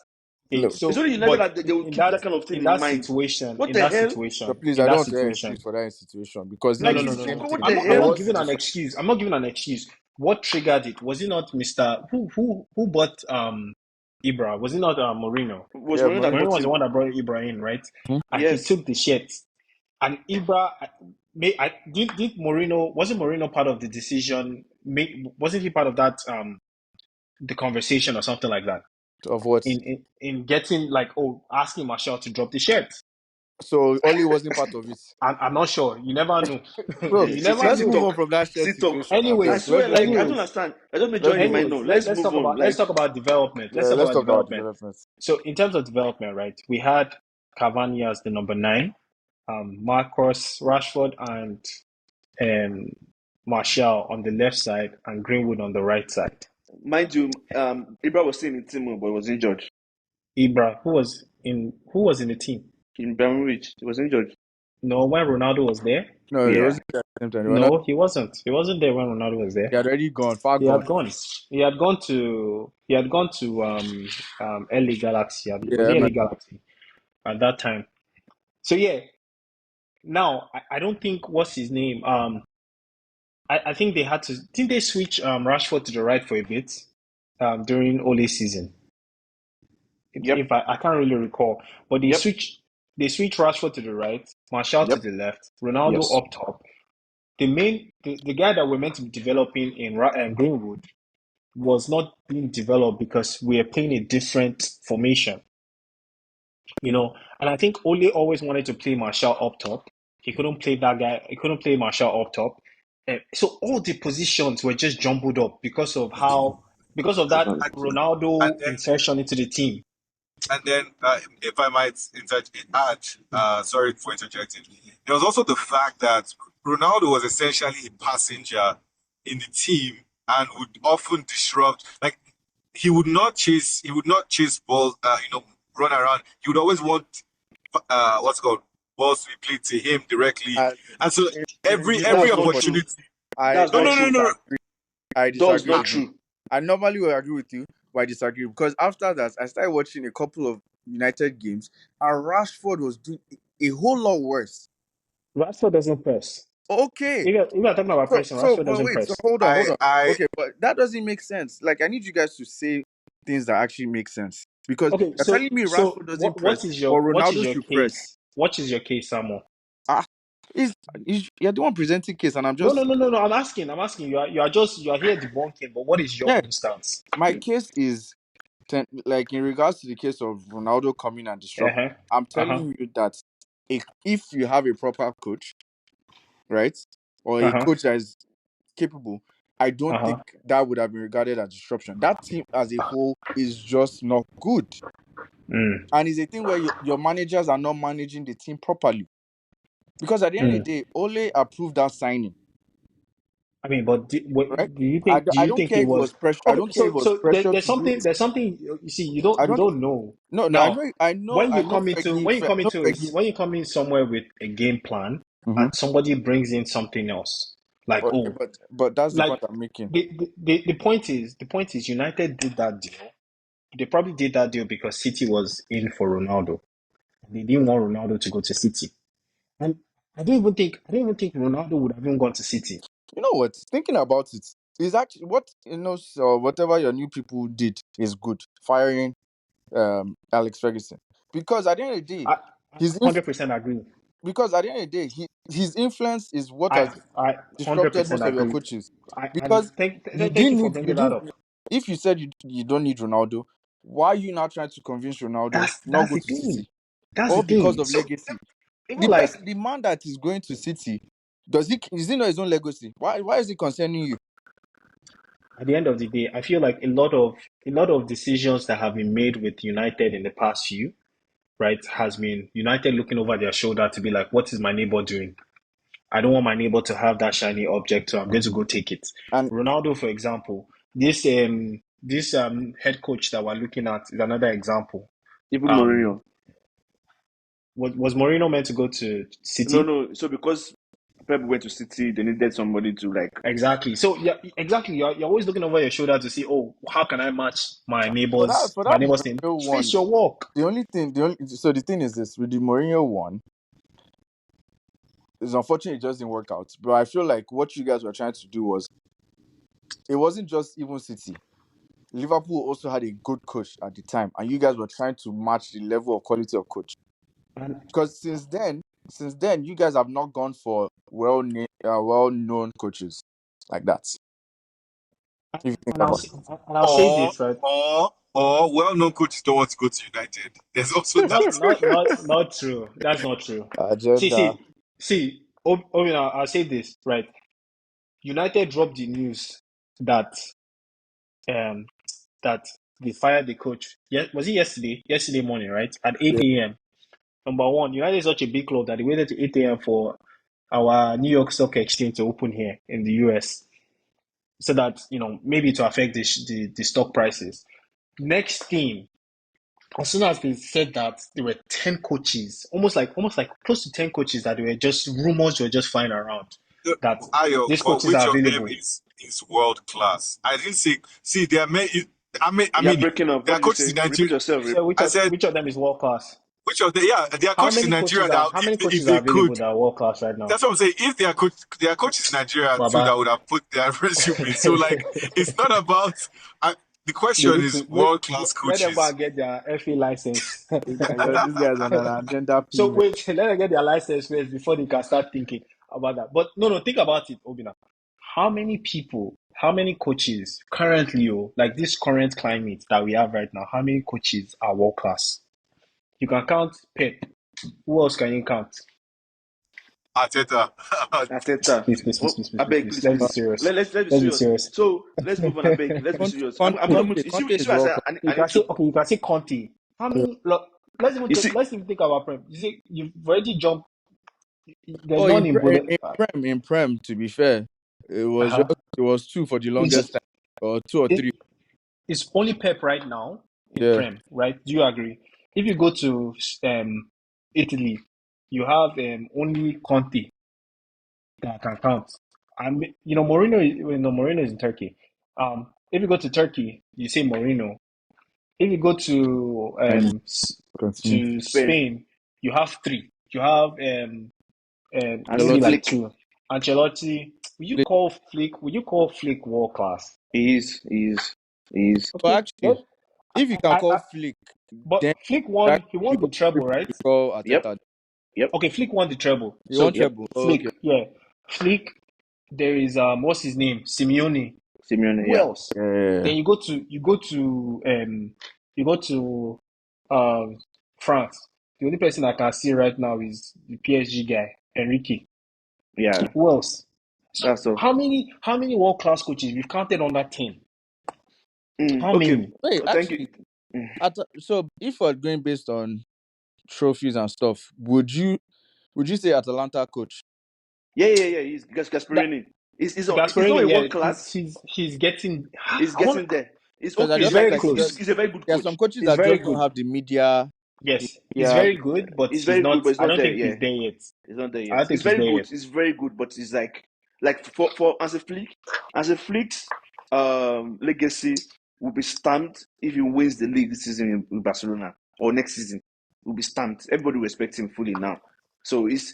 Okay, Look, It's so only United but that they will keep that kind of thing in mind. What in the that hell? so situation, please, in I that don't want to hear situation, excuse for that institution because no, he no, did no, the no, same no. What thing the and I'm it hell? not was giving the an difference. excuse. I'm not giving an excuse. What triggered it? Was it not Mr. Who bought Ibra? Was it not Mourinho? Was Yeah, Mourinho that Mourinho. Mourinho bought was the him? one that brought Ibra in, right? And he Yes. took the shirt. And Ibra, did Mourinho, wasn't Mourinho part of the decision? Wasn't he part of that the conversation or something like that? Of what? In getting like, oh, asking Marshall to drop the shirt. So Oli wasn't part of it. I'm not sure. You never know. Bro, You See, never let's see know. move on talk. from that share See talk. situation. I I beg. Anyways, swear, like I don't anyways, understand. I don't Let's major in the move on. minor. Let's move on. let's Like talk about development. Let's Yeah, talk let's about talk about development. development. So in terms of development, right, we had Cavani as the number 9, Marcus Rashford and um, Martial on the left side and Greenwood on the right side. mind you, Ibra was staying in team, but was injured. Ibra, who was in the team? In Ibrahimovic, he was injured. No, when Ronaldo was there. No, it Yeah. wasn't at the same time. They were not. No, he wasn't. He wasn't there when Ronaldo was He there. had already gone, far He had gone. gone. He had gone to LA Galaxy. Was Yeah, he man. LA Galaxy at that time? So yeah. Now I don't think what's his name. I think they had to. Didn't they switch Rashford to the right for a bit during Ole's season? Yep. If I can't really recall, but Yep. they switch Rashford to the right, Martial to Yep. the left, Ronaldo Yes. up top. The guy that we're meant to be developing in Greenwood was not being developed because we are playing a different formation, And I think Ole always wanted to play Martial up top. He couldn't play that guy. He couldn't play Martial up top. So all the positions were just jumbled up because of that And Ronaldo then insertion into the team. if I might add, sorry for interjecting. There was also the fact that Ronaldo was essentially a passenger in the team and would often disrupt. Like he would not chase balls. Run around. He would always want what's it called balls to be played to him directly. Uh, And so That's every not true. opportunity. I That's No, not no, no, true. no, no. I That's disagree not with you. true. I normally would agree with you, but I disagree because after that, I started watching a couple of United games, and Rashford was doing a whole lot worse. Rashford doesn't press. Okay, If you're talking about pressing, Rashford but doesn't wait, so press. hold on. I Okay, but that doesn't make sense. Like, I need you guys to say things that actually make sense because Okay, you're telling me so Rashford doesn't press, what is but what is Ronaldo your should press. case? What is your case, Samuel? Ah, you're the one presenting case, and I'm No, just no. I'm asking. You are here debunking. But what is your yeah. own stance? My case is like in regards to the case of Ronaldo coming and Uh disrupt. huh. I'm Uh huh. telling you that if you have a proper coach, right? or a Uh-huh. coach that is capable, I don't think Uh-huh. that would have been regarded as disruption. That team as a whole is just not good. Mm. And it's a thing where your managers are not managing the team properly. Because at the end of Mm. the day, Ole approved that signing, I mean, but right? do you I, think? Do I you don't think care it if it was was pressure. I okay? don't care if it So was pressure there's to do something. it. There's something. You see, I you don't. don't know No, no. now. I know. Fergie. When you come in somewhere with a game plan Mm-hmm. and somebody brings in something else, like Okay, but that's the like point I'm making. the point is United did that deal. They probably did that deal because City was in for Ronaldo. They didn't want Ronaldo to go to City, and I don't even think Ronaldo would have even gone to City. You know what? Thinking about it is actually what So whatever your new people did is good. Firing Alex Ferguson, because at the end of the day, I his inf- 100% agree. because at the end of the day, his influence is what has I disrupted 100% most of your agree. coaches. And Because thank you for bringing you that didn't. up. If you said you don't need Ronaldo, why are you now trying to convince Ronaldo not That's go the to City? thing. That's the All because thing. of So legacy. even like The man that is going to City, is he know his own legacy? Why is he concerning you? at the end of the day, I feel like a lot of decisions that have been made with United in the past few, right, has been United looking over their shoulder to be like, what is my neighbor doing? I don't want my neighbor to have that shiny object, so I'm going to go take it. And Ronaldo, for example, this head coach that we're looking at is another example. Even Um, Mourinho. was Mourinho meant to go to No, City? no. So because Pep went to City, they needed somebody to like. Exactly. So yeah, exactly. You're always looking over your shoulder to see, oh, how can I match for my that neighbor's team? Mourinho Face one, your work. the thing is this with the Mourinho one, it's unfortunate it just didn't work out. But I feel like what you guys were trying to do was it wasn't just even City. Liverpool also had a good coach at the time, and you guys were trying to match the level of quality of coach. And Because since then, you guys have not gone for well known coaches like that. If you think and about I'll say Or, this, right? well-known coaches don't want to go to United. There's also it, that. Not true. That's not true. See, agenda. see, see. I'll say this, right? United dropped the news that um that they fired the coach. Yeah, was it yesterday? Yesterday morning, right? At Yeah. 8 a.m. Number one, United is such a big club that they waited to 8 a.m. for our New York Stock Exchange to open here in the US, so that maybe to affect the stock prices. Next thing, as soon as they said that there were 10 coaches, almost like close to 10 coaches that were just rumors were just flying around that Ayo, these but coaches which are of them available. is world class? I didn't say. See, there are many. I You're mean, breaking up. there What are did you coaches in say? Repeat Nigeria. yourself. You said I said which of them is world class? which of the yeah, there are coaches in Nigeria that How many if coaches are they available could, that are world class right now? that's what I'm saying. If there are coaches in Nigeria too that Baba. would have put their resume. So like, it's not about. The They question need is to world class let them go coaches. and get their FA license. This guy's on an agenda So payment. wait, let them get their license first before they can start thinking about that. But no, think about it, Obina. How many people, how many coaches currently, like this current climate that we have right now, how many coaches are world class? You can count Pep. Who else can you count? Arteta. Ateta. Please, Oh, I beg, please, Let's be please. serious. Let's be Let's be serious. serious. So let's move on. I beg. Let's be serious. I'm Okay, coming to Conte you is see what I world said. class. you I can need to. say you can say Conte. How many? Look, You see, let's even think about Prem. You see, you've already jumped. There's Oh, none in bullet. in Prem, to be fair, Uh-huh. it was two for the It's longest time, or two or it, three. it's only Pep right now in Yeah, Prem, right? Do you agree? If you go to Italy, you have only Conte that can count. And Mourinho is in Turkey. If you go to Turkey, you say Mourinho. If you go and continue. to Spain Spain, you have three. You have and maybe Ancelotti, like Flick. two. Ancelotti. Flick. Would you call Flick world class? He is. But Okay. actually, if you can call Flick, But then Flick that he you won go the treble, right? you call Yep, Ateta. yep, Okay, Flick won the treble. He won So yep. treble. Oh, Flick, okay. yeah. Flick, there is what's his name? Simeone. Simeone, Who yeah. else? Yeah. Then you go to France. The only person I can see right now is the PSG guy, Enrique. Yeah. Who else? So That's all. how many world class coaches we've counted on that team? How Okay. many? Wait, Thank you. actually, so if we're going based on trophies and stuff, would you say Atalanta coach? Yeah. He's That Gasperini. He's not Gasperini, a yeah, world class. he's getting. He's I want. getting there. It's Because I okay. He's just feel very like close. He's a very good there are some coach. coaches He's that very just don't good. have the media. Yes, he's Yeah, very good, but He's he's very good, not. but he's I not don't there. think Yeah, he's there yet. he's not there I yet. don't think It's he's very there good. yet. It's very good, but it's like for as a flick, legacy will be stamped if he wins the league this season in Barcelona or next season. Will be stamped. Everybody will respect him fully now. So it's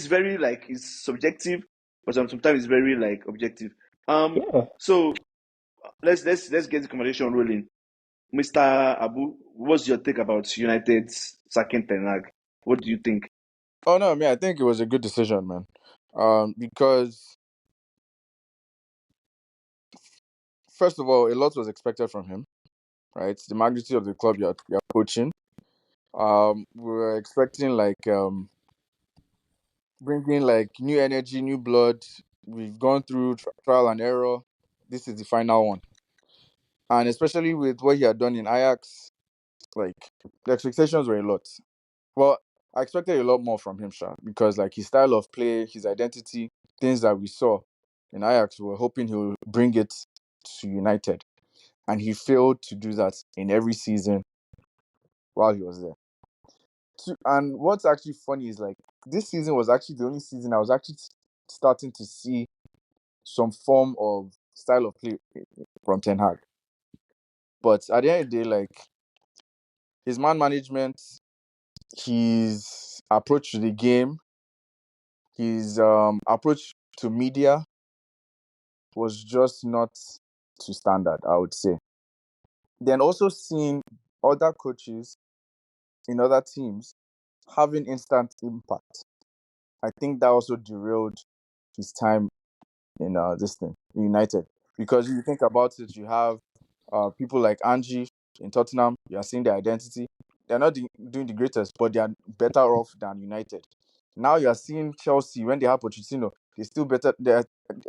very like it's subjective, but sometimes it's very like objective. Yeah. So let's get the conversation rolling. Mr. Abu, what's your take about United's sacking Ten Hag? What do you think? Oh no, I think it was a good decision, man. Because first of all, a lot was expected from him, right? The magnitude of the club you're coaching. We were expecting like bringing like new energy, new blood. We've gone through trial and error. This is the final one, and especially with what he had done in Ajax, like the expectations were a lot. Well, I expected a lot more from him, Sha, because like his style of play, his identity, things that we saw in Ajax, we were hoping he would bring it to United, and he failed to do that in every season while he was there. And what's actually funny is like this season was actually the only season I was actually starting to see some form of style of play from Ten Hag. But at the end of the day, like his man management, his approach to the game, his approach to media was just not to standard, I would say. Then also seeing other coaches in other teams having instant impact. I think that also derailed his time in this thing, in United. Because if you think about it, you have people like Angie in Tottenham, you are seeing their identity. They're not doing the greatest, but they are better off than United. Now you are seeing Chelsea when they have Pochettino, they still better.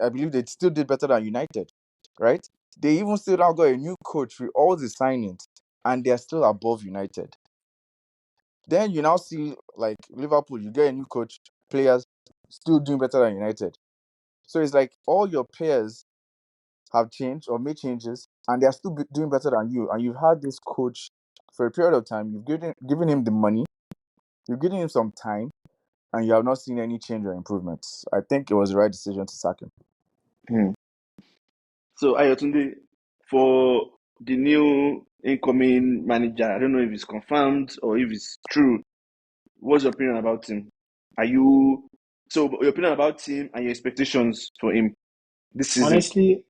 I believe they still did better than United, right? They even still now got a new coach with all the signings, and they are still above United. Then you now see like Liverpool, you get a new coach, players still doing better than United. So it's like all your players have changed or made changes, and they are still doing better than you. And you've had this coach for a period of time. You've given him the money, you've given him some time, and you have not seen any change or improvements. I think it was the right decision to sack him. Hmm. So Ayotunde, for the new incoming manager, I don't know if it's confirmed or if it's true. What's your opinion about him? Are you so your opinion about him and your expectations for him this season? Honestly,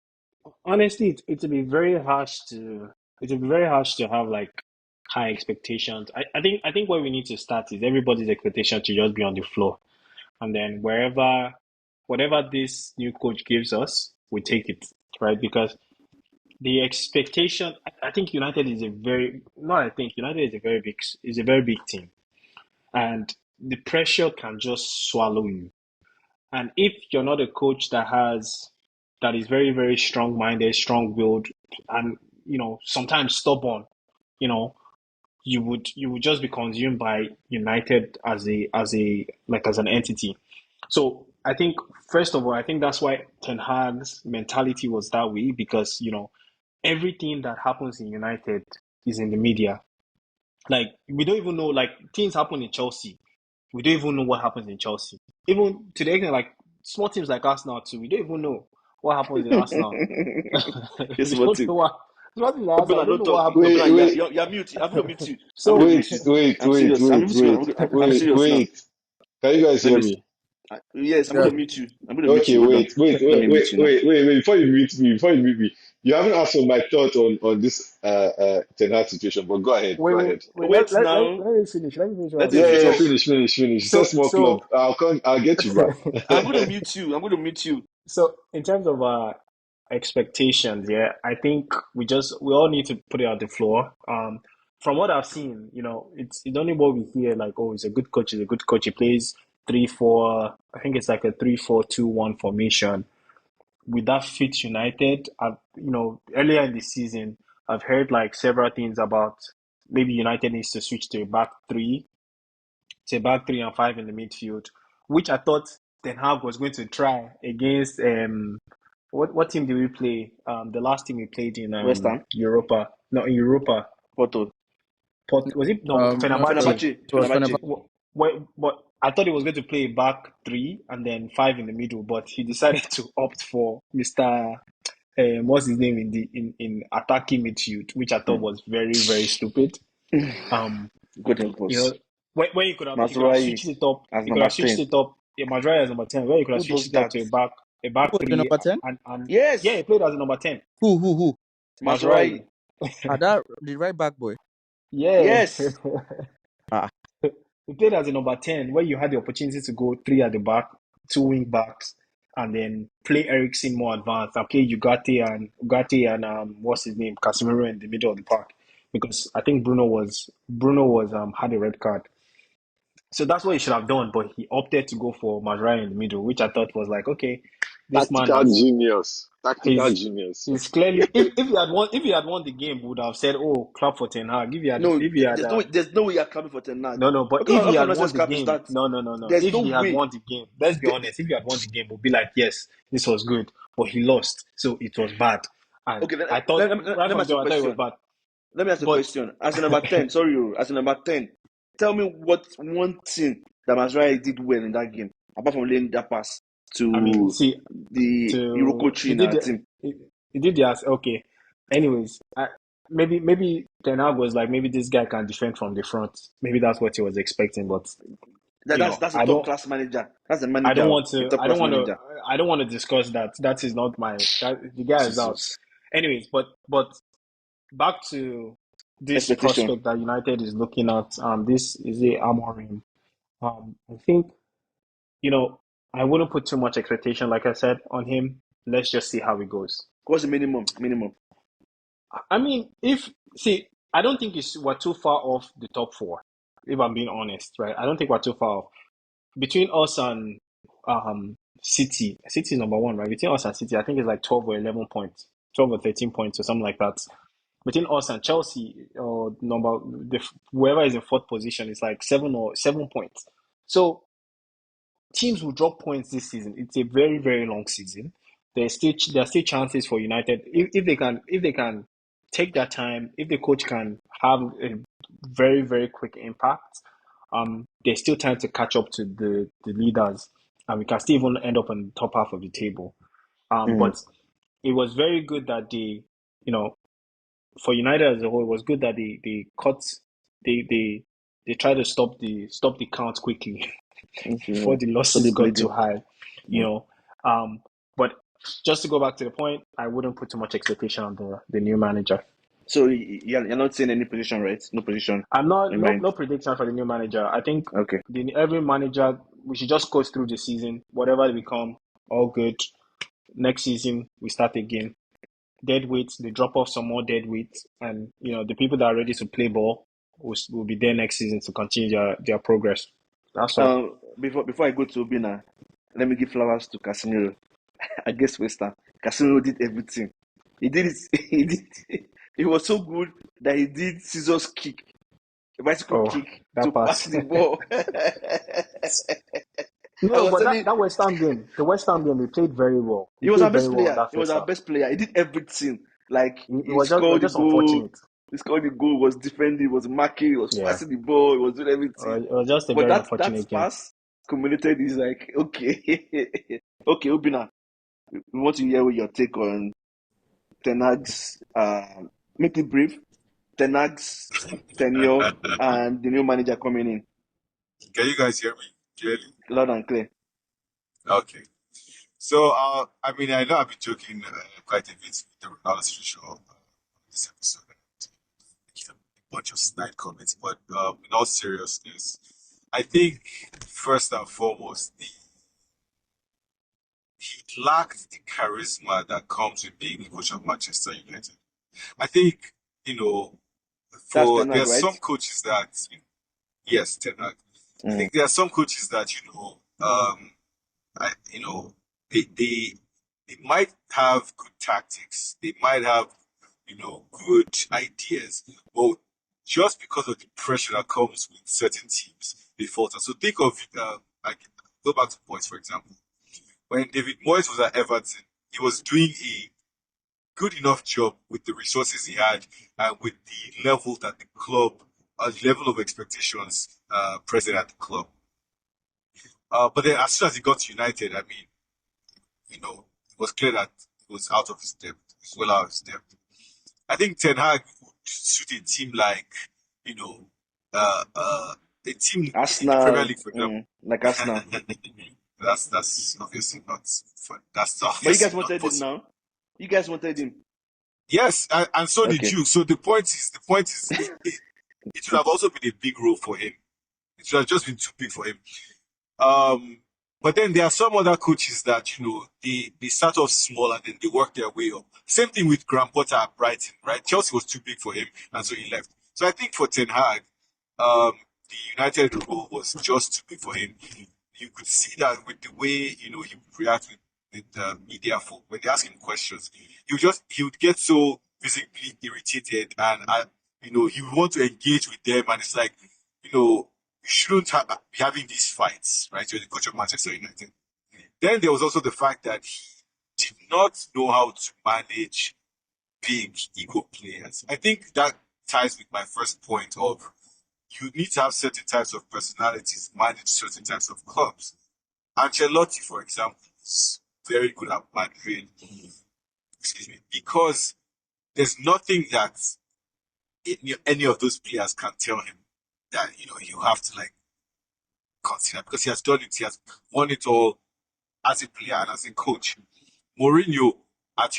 honestly, it'll be very harsh to have like high expectations. I think where we need to start is everybody's expectation to just be on the floor, and then whatever this new coach gives us, we take it, right? Because the expectation, I think United is a very not. I think United is a very big team, and the pressure can just swallow you. And if you're not a coach that is very, very strong minded, strong willed, and sometimes stubborn, you know, you would just be consumed by United as an entity. So I think first of all, I think that's why Ten Hag's mentality was that way because everything that happens in United is in the media. Like we don't even know like things happen in Chelsea. We don't even know what happens in Chelsea. Even to the extent like small teams like Arsenal too, we don't even know what happens in Arsenal. Yes, We what don't team? know what small teams like Arsenal, Ogbonna, we don't don't know what talk. happens. Ogbonna, Wait, wait, you're mute. I'm gonna mute you. I'm gonna So wait, mute you. wait, I'm wait, serious. I'm wait, mute you. wait, I'm wait, serious now. wait. Can you guys Let hear me. me? Yes, I'm Yeah. gonna mute you. I'm gonna mute Okay, you. Hold on. wait, wait, Let wait, me wait, mute you now. wait, wait, wait. Before you mute me, you haven't asked for my thought on this Ten Hag situation. But go ahead, wait, go wait, ahead. wait. Wait now. Let me finish. Let me finish what I'm Let him Yeah, saying. yeah, yeah. finish. Finish. You said So, small club. so, I'll get you back. I'm gonna mute you. I'm gonna mute you. so, in terms of expectations, yeah, I think we all need to put it on the floor. From what I've seen, it's only what we hear like, oh, he's a good coach. He's a good coach. He plays 3-4. I think it's like a 3-4-2-1 formation. With that fits United. Earlier in the season, I've heard like several things about maybe United needs to switch to a back three, and five in the midfield, which I thought Ten Hag was going to try against what team did we play? The last team we played in West Ham, Europa. No, in Europa. Porto, Was it no Not Porto. Fenerbahce? Fenerbahce, It was Fenerbahce. Fenerbahce. But I thought he was going to play back three and then five in the middle, but he decided to opt for Mr. What's his name in attacking midfield, which I thought was very very stupid. Um, God help you us. know, when he could have Mazraoui switched it up, as number 10. Yeah, Maguire as number 10, where he could have Who switched does it up that? to a Who back was the three number 10? and yeah, Yes, he played as a number 10. Who? Mazraoui. Mazraoui. That the right back boy. Yeah. Yes. Ah, He played as a number 10, where you had the opportunity to go three at the back, two wing backs, and then play Eriksen more advanced and play Ugarte and what's his name, Casemiro in the middle of the park. Because I think Bruno was had a red card. So that's what he should have done, but he opted to go for Maguire in the middle, which I thought was like, okay, this man Tactical is genius. Tactical he's genius. he's clearly if he had won the game, we would have said, oh, clap for Ten Hag. No, If he had there's no way you're coming for Ten Hag. No, but What kind if of, he what kind had of won nonsense the crap is game, that? no. There's If no he had way. won the game, let's be The- honest. If he had won the game, we'll be like, yes, this was good, but he lost, so it was bad. And okay, I thought right let me from ask you a there, I thought it was question. bad. Let me ask you a But question. As a number 10, sorry, as a number 10, tell me what one thing that Mazraoui did well in that game, apart from laying that pass I mean, to see, the Euro coach he in did our the team. he did the ass. Okay. Anyways, maybe Ten Hag was like, maybe this guy can defend from the front. Maybe that's what he was expecting, but That's a I top don't. class manager. That's a I manager, don't want a to. top I don't class want to. manager. I don't want to discuss that. That is not my. The guy is out. Jesus. Anyways, but back to this Expectation. prospect that United is looking at. This is a Amorim. I think I wouldn't put too much expectation, like I said, on him. Let's just see how it goes. What's the minimum? Minimum. I mean, I don't think we're too far off the top four. If I'm being honest, right? I don't think we're too far off. Between us and City, City is number one, right? Between us and City, I think it's like 12 or 11 points, 12 or 13 points or something like that. Between us and Chelsea, or whoever is in fourth position is like 7 points. So teams will drop points this season. It's a very, very long season. There are still chances for United if they can take their time. If the coach can have a very, very quick impact, there's still time to catch up to the leaders, and we can still even end up on the top half of the table. Mm. But it was very good that you know, for United as a whole, it was good that they cut they tried to stop the count quickly before Okay. the So losses the got too bleeding. high, you Mm. know. But just to go back to the point, I wouldn't put too much expectation on the new manager. So you're not saying any position, right? No position I'm not in no mind. no prediction for the new manager. I think Okay. every manager, we should just coast through the season, whatever they become, all good. Next season we start again. Dead weight, they drop off some more dead weight, and the people that are ready to play ball will be there next season to continue their progress. That's all. Before I go to Obina, let me give flowers to Casemiro. I guess West Ham. Casemiro did everything. He did it. He did. It was so good that he did scissors kick, a bicycle Oh, kick to that pass pass. the ball. I No, was but telling. that West Ham game, the West Ham game, they played very well. He He was our played very best well on player. that He was first our half. best player. He did everything. Like he It was scored the just goal. unfortunate. He scored the goal. Was defending. Was marking. Was Yeah, passing the ball. He was doing everything. it was just a But very that unfortunate game. pass culminated is like okay, okay, Obina. We want to hear your take on Ten Hag's. Make it brief. Ten Hag's tenure and the new manager coming in Can you guys hear me clearly? loud and clear. Okay. So, I mean, I know I've been joking quite a bit with the Ronaldo situation this episode. A bunch of snide comments, but in all seriousness, I think first and foremost, he lacked the charisma that comes with being the coach of Manchester United. I think, you know, That's Ten there Hag, are right? some coaches that, yes, Ten Hag. I Mm. think there are some coaches that, they might have good tactics. They might have, good ideas. But just because of the pressure that comes with certain teams, they falter. So think of, like, go back to Moyes, for example. When David Moyes was at Everton, he was doing a good enough job with the resources he had and with the level that the club, level of expectations present at the club. But then as soon as he got to United, I mean, it was clear that he was out of his depth. He's well out of his depth. I think Ten Hag would suit a team like, you know, a team in the Premier Arsenal, League, for example. like Arsenal. That's obviously not fun. That's But you obviously guys not wanted him possible. now. You guys wanted him. Yes, and so did Okay. you. So the point is, it would have also been a big role for him. It should have just been too big for him. But then there are some other coaches that, they start off small and then they work their way up. Same thing with Graham Potter at Brighton, right? Chelsea was too big for him, and so he left. So I think for Ten Hag, the United role was just too big for him. You could see that with the way, he would react with the media folk when they ask him questions. He would get so visibly irritated, and he would want to engage with them, and it's like, you shouldn't be having these fights, right? You're the coach of Manchester United. Then there was also the fact that he did not know how to manage big ego players. I think that ties with my first point of you need to have certain types of personalities manage certain types of clubs. Ancelotti, for example, is very good at Madrid, excuse me, because there's nothing that any of those players can tell him that, you have to, like, consider, because he has done it. He has won it all as a player and as a coach. Mourinho, at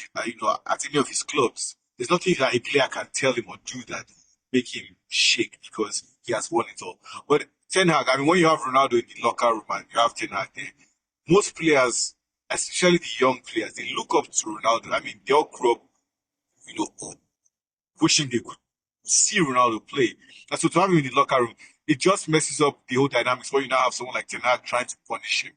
any of his clubs, there's nothing that a player can tell him or do that make him shake because he has won it all. But Ten Hag, I mean, when you have Ronaldo in the locker room and you have Ten Hag there, most players, especially the young players, they look up to Ronaldo. I mean, they all grew up, wishing they could see Ronaldo play. And so to have him in the locker room, it just messes up the whole dynamics where you now have someone like Ten Hag trying to punish him.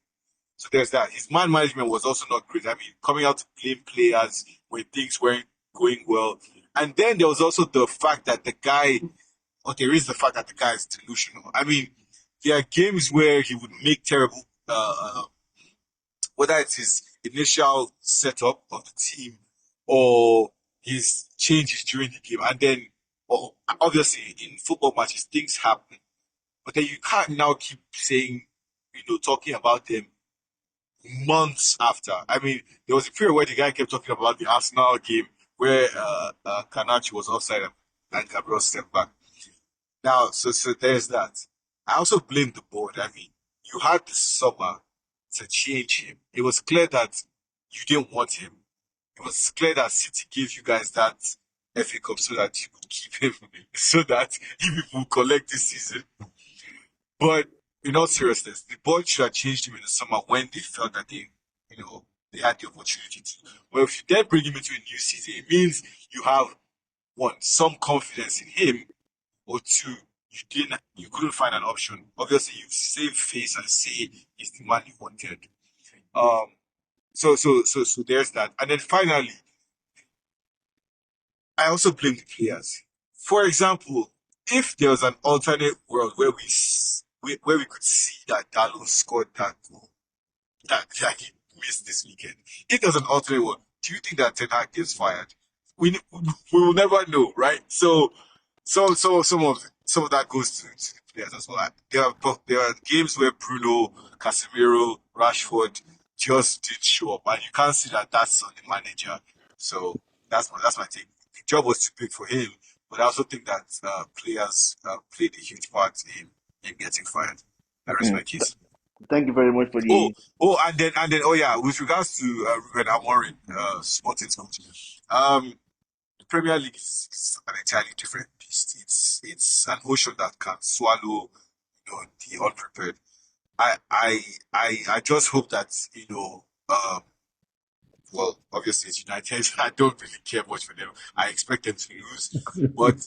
So there's that. His man management was also not great. I mean, coming out to blame players when things weren't going well. And then there was also the fact that there is the fact that the guy is delusional. I mean, there are games where he would make terrible, whether it's his initial setup of the team or his changes during the game. And then, obviously, in football matches, things happen. But then you can't now keep saying, talking about them months after. I mean, there was a period where the guy kept talking about the Arsenal game where Kanachi was offside and Gabriel stepped back. Now, so there's that. I also blame the board. I mean, you had the summer to change him. It was clear that you didn't want him. It was clear that City gave you guys that FA Cup so that you could keep him, so that you people would collect this season. But in all seriousness, the board should have changed him in the summer when they felt that they had the opportunity to. Well, if you then bring him into a new season, it means you have, one, some confidence in him, or two, you couldn't find an option. Obviously, you save face and say he's the man you wanted. So there's that. And then finally, I also blame the players. For example, if there was an alternate world where we could see that Balon scored that goal that he missed this weekend, if there's an alternate world, do you think that Ten Hag gets fired? We will never know, right? So some of that goes to the players as well. There are games where Bruno, Casemiro, Rashford just did show up, and you can't see that that's on the manager. So that's my take. The job was too big for him, but I also think that players played a huge part in getting fired. I rest my case. Thank you very much for the. And then, oh yeah, with regards to Ruben Amorim, Sporting coach, the Premier League is an entirely different beast. It's an ocean that can swallow, the unprepared. I just hope that, well, obviously it's United. I don't really care much for them. I expect them to lose. But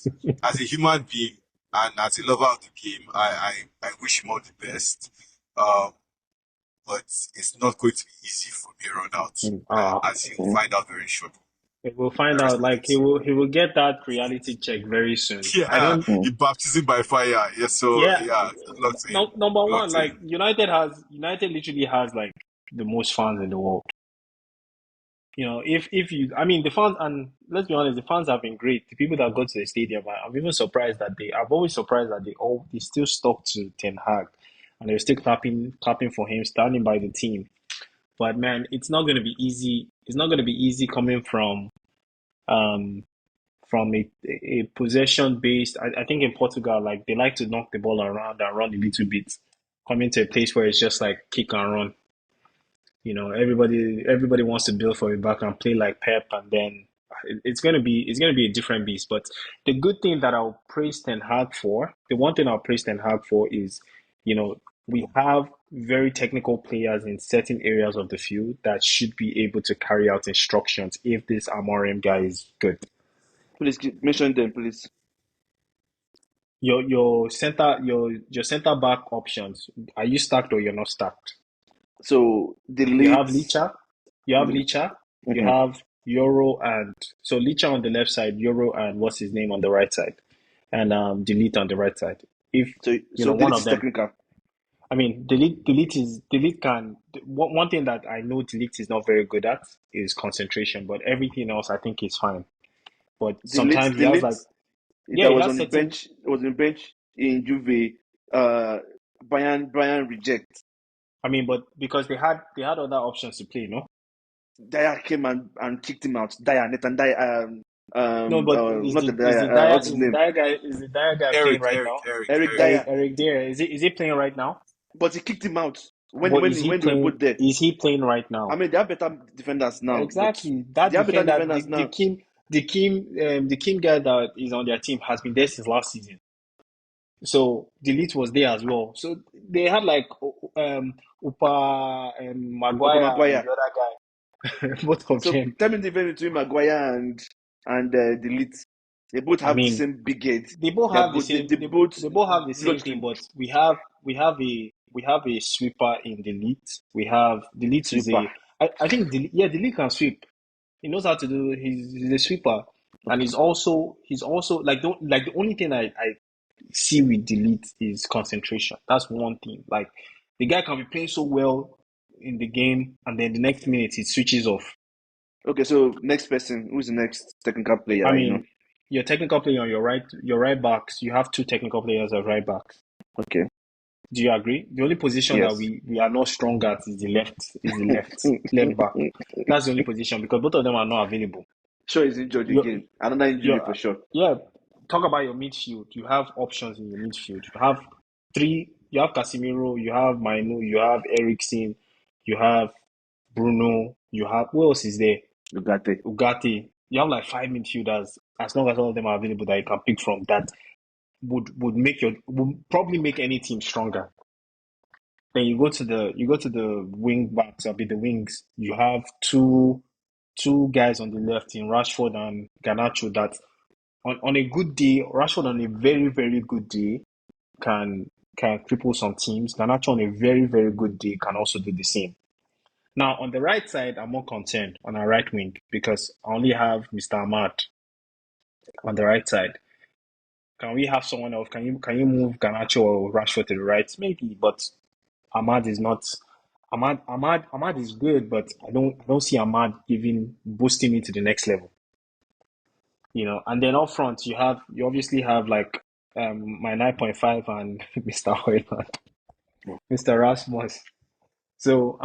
as a human being and as a lover of the game, I wish him all the best. but it's not going to be easy from here on out, Ah, as you'll find out very shortly. we'll find The rest out. of Like it. he will get that reality check very soon. I Yeah, don't. the baptism by fire. Yes, so Yeah, yeah, locked in. no, number one, Locked like in. United literally has like the most fans in the world. If you, I mean, the fans, and let's be honest, the fans have been great. The people that go to the stadium, I'm even surprised that I've always surprised that they still stuck to Ten Hag, and they're still clapping for him, standing by the team. But man, it's not going to be easy. It's not going to be easy coming um from a possession based. I think in Portugal, like they like to knock the ball around and run a little bit. Coming to a place where it's just like kick and run. Everybody wants to build for a back and play like Pep, and then it's gonna be a different beast. But the good thing that I'll praise Ten Hag for, the one thing I'll praise Ten Hag for is, you know, we have very technical players in certain areas of the field that should be able to carry out instructions if this Amorim guy is good. Please mention them, please. Your center back options, are you stacked or you're not stacked? So You have delete. Licha, you Mhm. have Euro, and so Licha on the left side, Euro and what's his name on the right side, and Delete on the right side. If So one delete of is them, technical. I mean, delete can one thing that I know delete is not very good at is concentration, but everything else I think is fine. But Delete, sometimes he has delete. like, yeah, That he was has on the certain. bench. Was on the bench in Juve. Uh, Brian reject. I mean, but because they had other options to play, no. Dyer came and kicked him out. Dyer, Nathan Dyer. No, but Not the Dyer. What's his name? Is the Dyer guy playing Eric, right Eric, now? Eric, Eric Eric. Dyer. Eric Dier, is he playing right now? But he kicked him out when But when when they were both there. is he playing right I now? mean, they have better defenders now, but Exactly. That they have better defender, defenders now. The Kim guy that is on their team has been there since last season. So Delete was there as well. So they had like Upa and Upper Maguire and Maguire. the other guy, both of So them. tell me the difference between Maguire and Delete. They both I have the mean, same big head. they both They are have the both same. they both They both have the same thing, bloodstream but we have a sweeper in Delete. Delete is sweeper. a. I think Delete can sweep. He knows how to do. He's a sweeper, and he's also like the only thing I see with Delete is concentration. That's one thing. Like the guy can be playing so well in the game, and then the next minute he switches off. Okay, so next person, who's the next technical player I that you know? mean, your technical player on your right backs. You have two technical players as right backs. Okay, Do you agree? The only position that yes. we are not strong at is the left back. That's the only position because both of them are not available. Sure, is injured You again. Another injury for you sure. yeah. Talk about your midfield. You have options in your midfield. You have three. You have Casemiro. You have Mainu. You have Eriksen. You have Bruno. You have who else is there? Ugarte. Ugarte. You have like five midfielders. As long as all of them are available, that you can pick from, that would probably make any team stronger. Then you go to the wing backs, or be the wings. You have two guys on the left in Rashford and Garnacho that on a good day, Rashford on a very, very good day can can cripple some teams. Garnacho on a very, very good day can also do the same. Now on the right side, I'm more concerned on our right wing because I only have Mr. Ahmad on the right side. Can we have someone else? Can you move Garnacho or Rashford to the right? Maybe, but Ahmad is not. Ahmad is good, but I don't see Ahmad giving boosting me to the next level. And then up front you obviously have like my 9.5 and Mr. Hoyland, Mr. Rasmus. So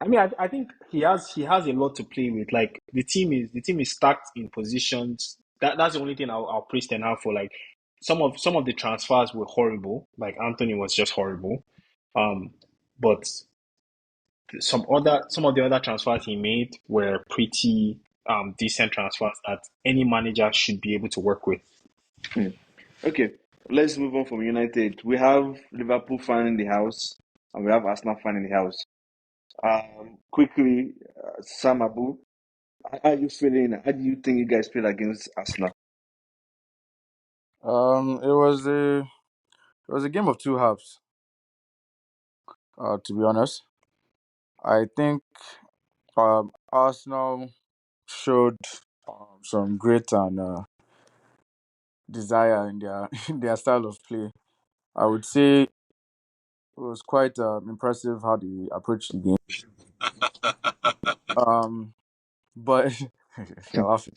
I mean I think he has a lot to play with. Like the team is stacked in positions. That's the only thing I'll praise Ten Hag for. Like some of the transfers were horrible. Like Anthony was just horrible. But some of the other transfers he made were pretty decent transfers that any manager should be able to work with. Hmm. Okay, let's move on from United. We have Liverpool fan in the house, and we have Arsenal fan in the house. Quickly, Sam Abu, how are you feeling? How do you think you guys played against Arsenal? It was a game of two halves. To be honest, I think Arsenal showed some great and desire in their in their style of play. I would say it was quite impressive how they approached the game. Um, but you're laughing.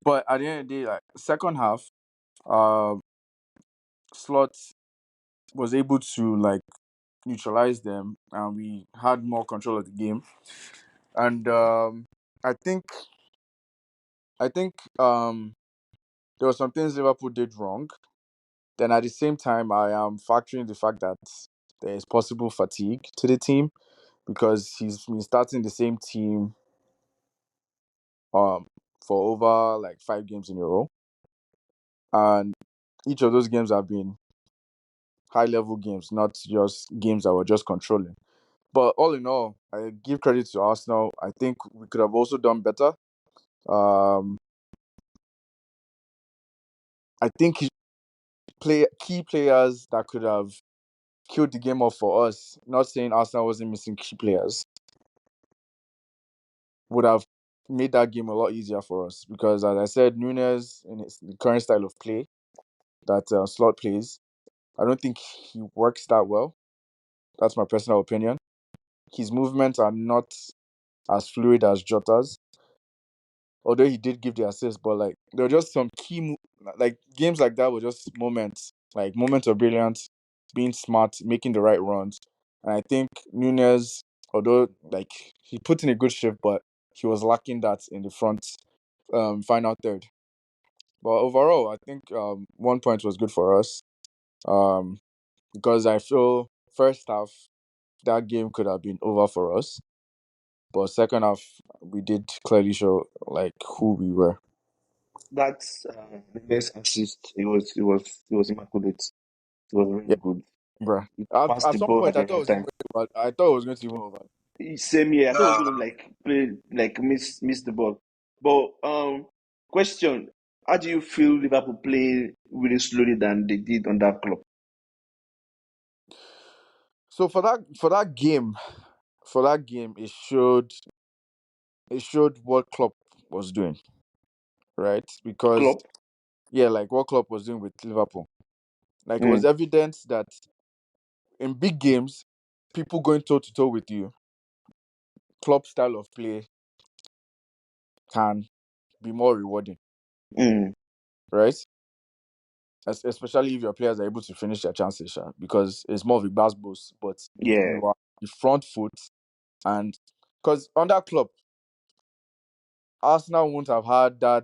But at the end of the day, like second half, um, Slot was able to like neutralize them, and we had more control of the game. And I think I think there were some things Liverpool did wrong. Then at the same time, I am factoring the fact that there is possible fatigue to the team because he's been starting the same team um for over like 5 games in a row, and each of those games have been high level games, not just games that were just controlling. But all in all, I give credit to Arsenal. I think we could have also done better. Um, I think key players that could have killed the game off for us. Not saying Arsenal wasn't missing key players, would have made that game a lot easier for us because, as I said, Nunes in his the current style of play that Slot plays, I don't think he works that well. That's my personal opinion. His movements are not as fluid as Jota's, although he did give the assist. But like there were just some like games like that were just moments of brilliance, being smart, making the right runs. And I think Nunes, although like he put in a good shift, but he was lacking that in the front final third. But overall, I think 1 point was good for us um, because I feel first half that game could have been over for us, but second half we did clearly show like who we were. That's the best assist. It was immaculate. It was really Yeah, good. bruh. He passed At the some ball point, at I the thought it right was even time. going to, I thought it was going to even over. Same here. I thought he was Uh, going to like play like miss the ball. But question: how do you feel Liverpool play really slowly than they did on that club? So for that game, it showed what Klopp was doing, right? Because Club? yeah, like what Klopp was doing with Liverpool. Like it was Mm, evident that in big games, people going toe to toe with you, Klopp style of play can be more rewarding, mm, right? Especially if your players are able to finish their chances, sha, because it's more of a bass boost, but yeah. you are the front foot and because under Klopp, Arsenal wouldn't have had that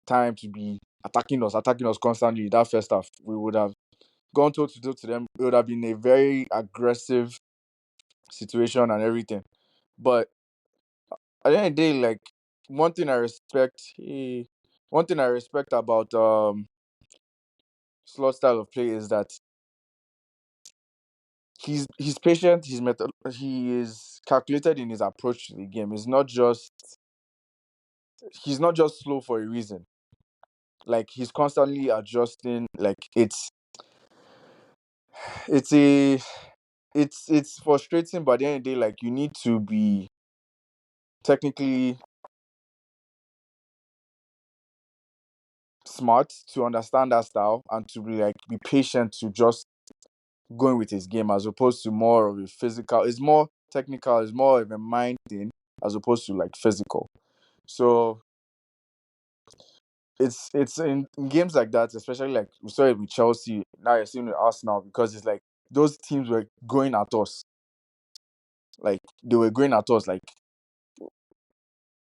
time to be attacking us constantly. That first half, we would have gone toe to toe to them. It would have been a very aggressive situation and everything. But at the end of the day, like one thing I respect, one thing I respect about Slot style of play is that he's patient. He is calculated in his approach to the game. He's not just slow for a reason. Like he's constantly adjusting. Like it's a it's frustrating, but at the end of the day, like you need to be technically smart to understand that style and to be patient to just going with his game as opposed to more of a physical. It's more technical. It's more of a mind thing as opposed to like physical. So it's in games like that, especially like we saw it with Chelsea. Now you're seeing with Arsenal because it's like those teams were going at us. Like they were going at us like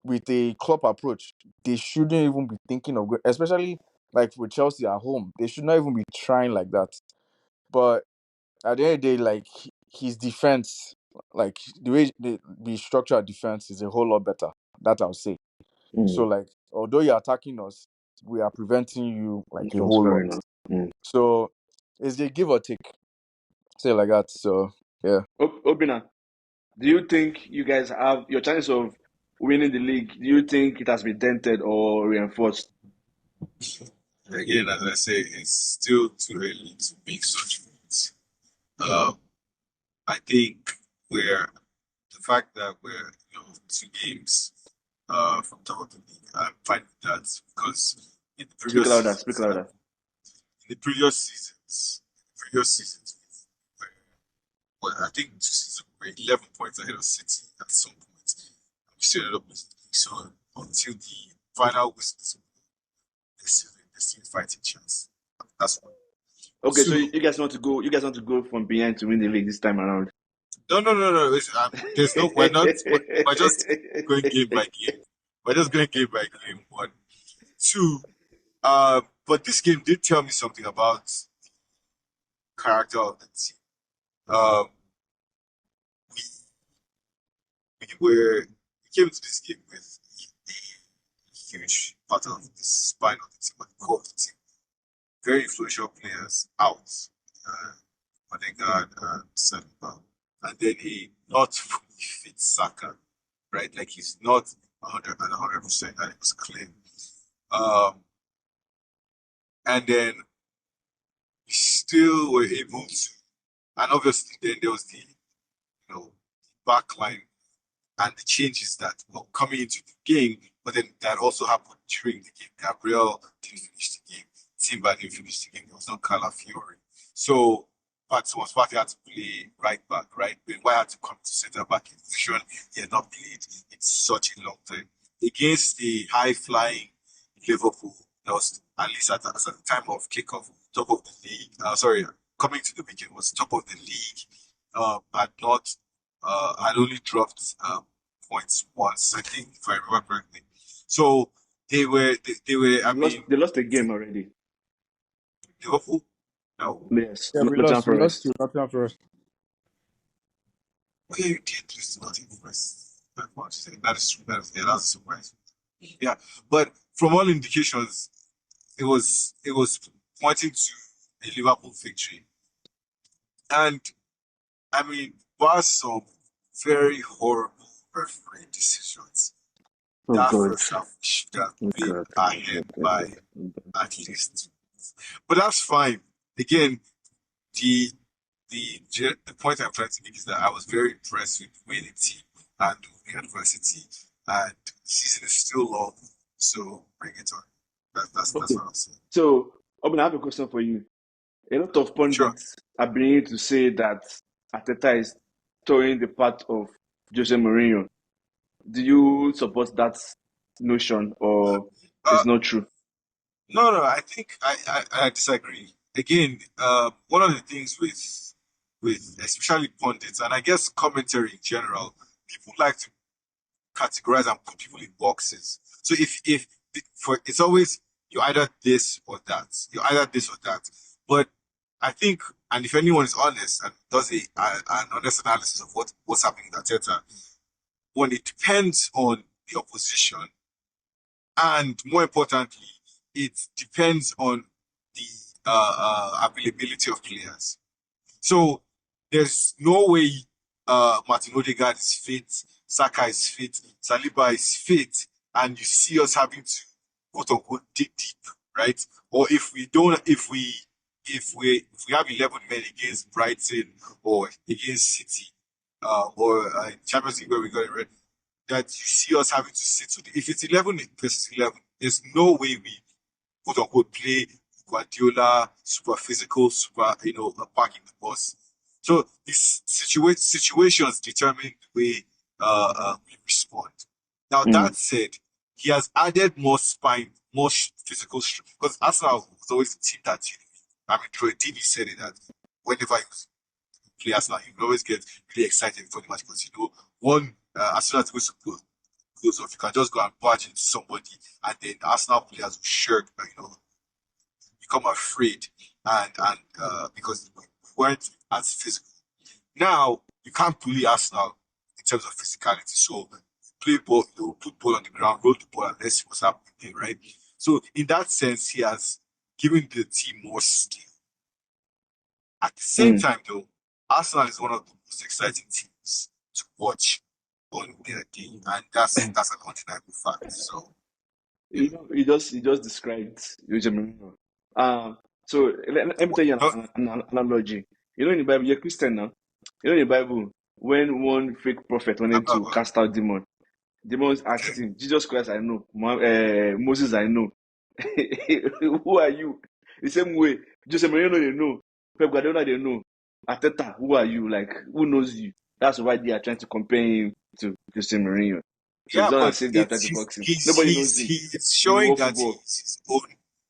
with a club approach, they shouldn't even be thinking of going, especially like with Chelsea at home. They should not even be trying like that. But at the end of the day, like his defense, like the way the structure of defense is a whole lot better. That I'll say. So Mm. like, although you're attacking us, we are preventing you like a From whole lot. scoring on. Mm. So it's a give or take. Say it like that. So yeah. Obina, do you think you guys have your chance of winning the league? Do you think it has been dented or reinforced? Again, as I say, it's still too early to make such points. Uh, I think where the fact that we're 2 games from top of the league, I'm fine with that because in the Speak previous louder. Speak seasons, louder. where, I think 2 seasons we were 11 points ahead of City at some point. We still ended up losing the league. So until the final whistle, there's still a fighting chance. That's one. Okay, so Two, you guys want to go. You guys want to go from behind to win the league this time around. no. There's no. We're not. We're just going game by game. We're just going game by game. One, two. But this game did tell me something about character of the team. Um, we we came to this game with a huge part of the spine of the team, and the core of the team. Very influential players out. Odegaard and Saliba, and then a not fully fit Saka, right? Like he's not 100%, and it was clear. Um, and then we still were able to, and obviously then there was the back line and the changes that were coming into the game, but then that also happened during the game. Gabriel didn't finish the game. Timber didn't finish the game. There was no Calafiori. So Party had to play right back, right? But why had to come to centre back in position he had not played in such a long time. Against the high flying Liverpool, that was at least at the time of kickoff, top of the league. Coming to the weekend was top of the league. Had only dropped points once, I think, if I remember correctly. So they were. They lost a game already. Liverpool. No. Yes, Yeah, we Nottingham lost. We lost Forest. to Nottingham Forest. Oh, yeah, you did lose to Nottingham Forest. That is true. That's a surprise. Yeah, but from all indications, it was pointing to a Liverpool victory, and I mean, bar some very horrible referee decisions. Oh That God. first half should have Oh been God. ahead by at least. But that's fine. Again, the the point I'm trying to make is that I was very impressed with the way the team handled the adversity, and the season is still long, so bring it on. That's Okay. what I'm saying. So, I have a question for you. A lot of Sure. pundits are beginning to say that Arteta is towing the path of Jose Mourinho. Do you support that notion, or Uh, it's not true? no. I think I disagree. Again, one of the things with especially pundits and I guess commentary in general, people like to categorize and put people in boxes. So if for it's always you're either this or that. You're either this or that. But I think, and if anyone is honest and does an honest analysis of what's happening in Arteta, when it depends on the opposition, and more importantly, it depends on the availability of players. So there's no way Martin Odegaard is fit, Saka is fit, Saliba is fit, and you see us having to quote unquote dig deep, right? Or if we have 11 men against Brighton or against City, or Champions League where we got it right, that you see us having to sit with. If it's 11 versus 11, there's no way we quote unquote play Guardiola, super physical, super, parking the bus. So these situations determine the way we respond. Now Mm. that said, he has added more spine, more physical strength because Arsenal was always the team that Troy Deeney said it that whenever you play Arsenal, you will always get really excited before the match because one as soon as the whistle goes off, you can just go and barge into somebody, and then Arsenal players will shirk, become afraid, and because we weren't as physical. Now you can't bully Arsenal in terms of physicality, so play ball, put ball on the ground, roll the ball, and let's see what's happening, right? So in that sense, he has given the team more skill. At the same Mm. time, though, Arsenal is one of the most exciting teams to watch on their game, and that's an undeniable fact. So yeah. You just described Jose Mourinho. So let me tell you No, an analogy. In the Bible, you're Christian now. In the Bible, when one fake prophet wanted to cast out demon. Demons asked him, Jesus Christ, I know. Moses, I know. Who are you? The same way, Jose Mourinho, they know. Pep Guardiola, they know. Ateta, who are you? Like, who knows you? That's why they are trying to compare him to Jose Mourinho. So it's Yeah, not but as if they are trying it's to box him. he's Nobody he's knows him he's in the showing world that football. he's his own.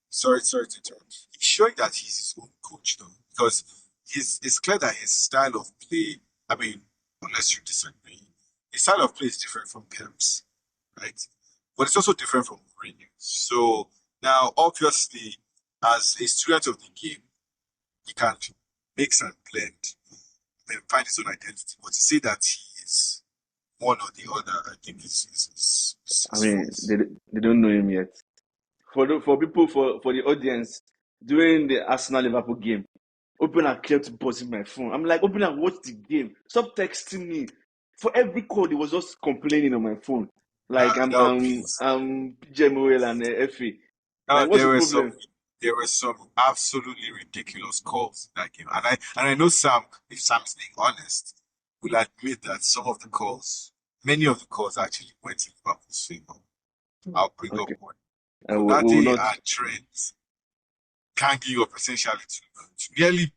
Sorry to interrupt. He's showing that he's his own coach though, because it's clear that his style of play. I mean, unless you disagree, his style of play is different from Pep's, right? But it's also different from Mourinho. So now, obviously, as a student of the game, he can mix and blend and find his own identity. But to say that he is one or the other, I think I is mean, false. they don't know him yet. For people, for the audience, during the Arsenal Liverpool game, open and kept buzzing my phone. I'm like, open and watch the game. Stop texting me. For every call, he was just complaining on my phone. Like No, please. I'm PJMOL and FA. No, Like, what's the problem? there were some absolutely ridiculous calls in that game, and I know Sam. If Sam is being honest, will admit that many of the calls actually went in Liverpool's favor. I'll bring up Okay, one. we will Konate not. and Trent ganging up essentially to nearly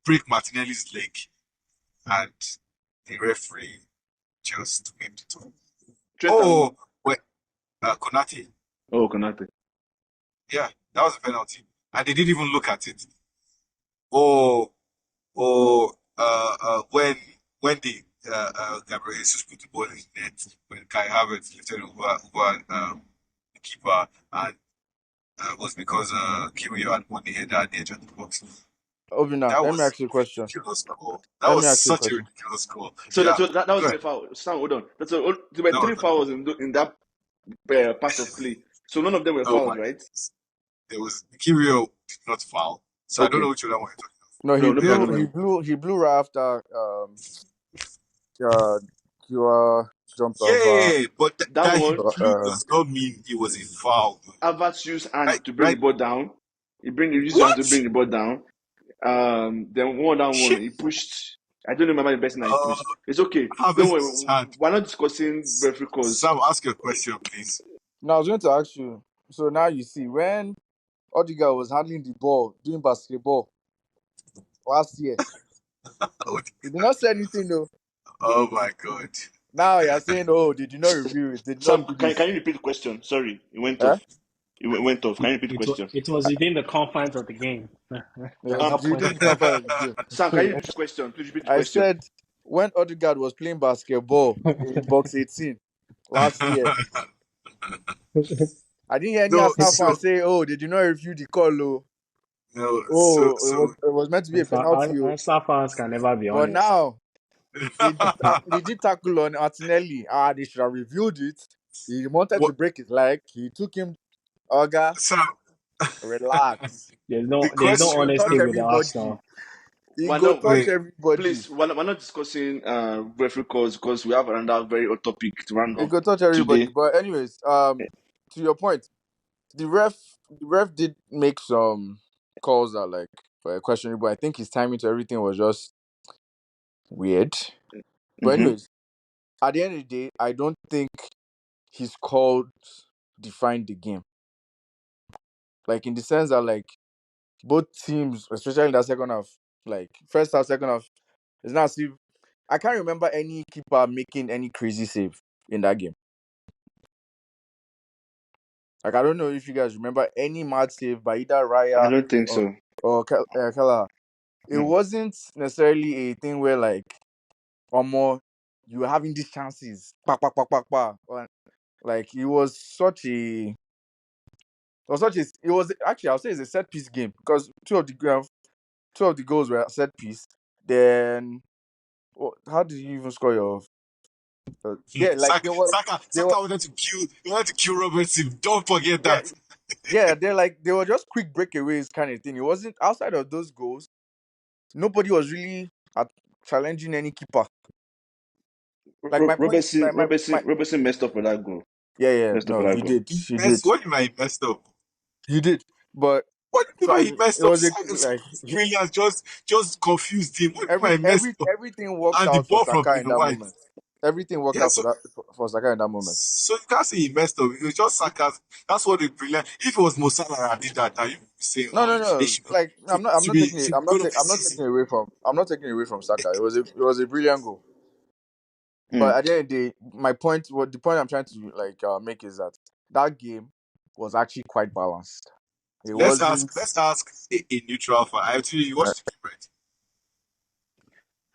break Martinelli's leg, and the referee just waved it off. Trent and Oh, well, Konate. Konate. Yeah, that was a penalty. And they didn't even look at it. Or when the Gabriel Jesus put the ball in the net, when Kai Havertz lifted over the keeper, and was because Kiwior had won the header at the edge of the box. Obina, That let me was ask you a a question. ridiculous call. That Let was me ask you a such a question. ridiculous call. So Yeah, that go wasn't a ahead. foul. Sam, hold on. There were No, three fouls in that part of play. So none of them were oh fouls, my right? goodness. There was Kiwior did not foul. So I don't Okay. know which one you're talking No, No, no about. problem. he blew right after you jumped over Yeah, but That that he one, blew does not mean he was involved. Havertz used hand Right? to bring the Right? ball down. He used his hand to What? bring the ball down. Then one, Shit. he pushed. I don't remember the best thing that he Uh, pushed. It's okay. Don't Harvest his worry. hand. We're not discussing referee calls. Sam, ask your question, please. Now I was going to ask you. So now you see when Odegaard was handling the ball doing basketball last year, he did not say anything though. Oh my God. Now you're saying, oh, they did not review it, they did Sam, not do can this. you repeat the question? Sorry, it went Eh? off. It went off. Can you repeat the question? It was within the confines of the game. At Yes, that you point didn't in time. cover the game. Sam, can you repeat the question? Please repeat the I question. said when Odegaard was playing basketball in box 18 last year, I didn't hear any No, Arsenal fan say, oh, they did not review the call. Oh, no, oh it was meant to be a penalty. Oh. Arsenal fans can never be But honest. now they did tackle on Martinelli. They should have reviewed it. He wanted to what, break his leg. He took him, Oga, Sam, relax. the There's no He question, go touch honesty no, with the everybody. Arsenal. He We're go not, touch wait, everybody. please, we're not discussing referee calls because we have another very hot topic to run He up go touch everybody. today. But anyways, to your point, the ref did make some calls that like were questionable. I think his timing to everything was just weird. But Mm-hmm. anyways, at the end of the day, I don't think his calls defined the game. Like in the sense that like both teams, especially in that second half, like first half, second half, it's not as if I can't remember any keeper making any crazy save in that game. Like I don't know if you guys remember any mad save by either I Raya don't think or so. Kala. It Mm. wasn't necessarily a thing where like or more you were having these chances. Pa, pa, pa, pa, pa. Like it was such a it was actually I'll say it's a set piece game because two of the goals were set piece. Then how did you even score your yeah, like they were He wanted to kill Robertson. Don't forget yeah, that. yeah, they were just quick breakaways kind of thing. It wasn't outside of those goals, nobody was really challenging any keeper. Like my point Robertson messed up for that goal. yeah, Messed up for no, that he goal. did. He did. What you might messed up? He did. But What do you So mean by he it messed up? was a like Brilliant, just confused him. What do you mean by he messed up? everything worked And the out for ball from Saka in Bruno that White. moment. Everything worked Yeah, out for Saka in that moment. so you can't say he messed up. It was just sarcasm. That's what the brilliant. If it was Mo Salah that did that, now you would say, No, no, they no. should be, Like I'm not taking it. should be goal of the I'm not season. taking it away from. I'm not taking it away from Saka. It was a brilliant goal. Hmm. But at the end of the day, the point I'm trying to make is that that game was actually quite balanced. It wasn't. Let's ask a neutral fan. I actually you watched the game, right?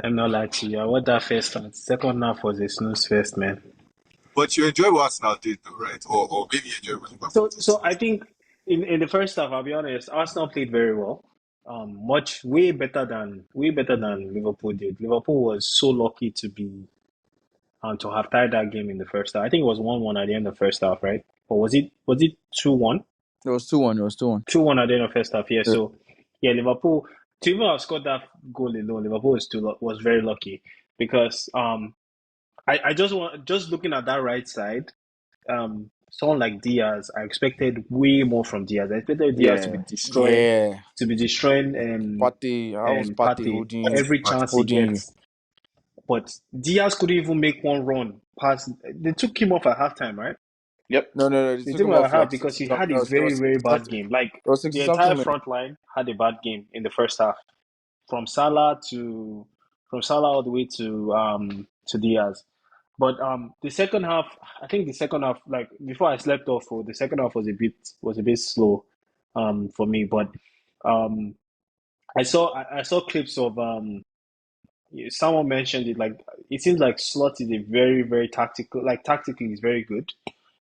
I'm not like to you. I want that first half. Second half was a snooze fest, man. But you enjoy what Arsenal did, though, right? Or maybe you enjoy what Liverpool did. So I think in the first half, I'll be honest, Arsenal played very well. Much way better than Liverpool did. Liverpool was so lucky to have tied that game in the first half. I think it was 1-1 at the end of the first half, right? Or was it 2-1? It was 2-1. It was 2-1. 2-1 at the end of the first half, yeah. Yeah. So yeah, Liverpool to even have scored that goal alone, Liverpool was very lucky because I just looking at that right side, someone like Diaz, I expected way more from Diaz. I expected Diaz Yeah. Yeah. to be destroying Partey. How was Partey Partey holding every chance he holding you? gets. But Diaz couldn't even make one run past. They took him off at halftime, right? Yep. No, no, no. They They took took him him at off half like because 60 he something. had a It very, was 60 very bad something. game. Like It was 60 the entire something minutes. front line had a bad game in the first half, from Salah to from Salah all the way to Diaz. But the second half, I think the second half, like before I slept off, the second half was a bit slow, for me. But um, I saw clips of someone mentioned it, like it seems like Slot is a very, very tactical, like tactically he's very good,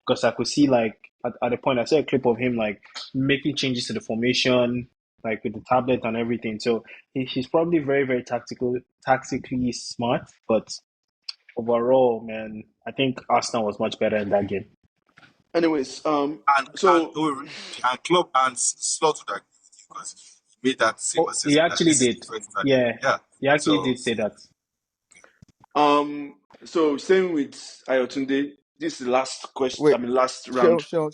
because I could see like at a point I saw a clip of him like making changes to the formation, like with the tablet and everything. So he's probably very, very tactically smart. But overall, man, I think Arsenal was much better in that game. Anyways, And so and Club and Slot would agree with you because he made that same Oh, he assessment that actually this is did. the first time. Yeah, Yeah. he actually So did say that. same with Ayotunde. This is the last question. Wait, I mean, last round. chill.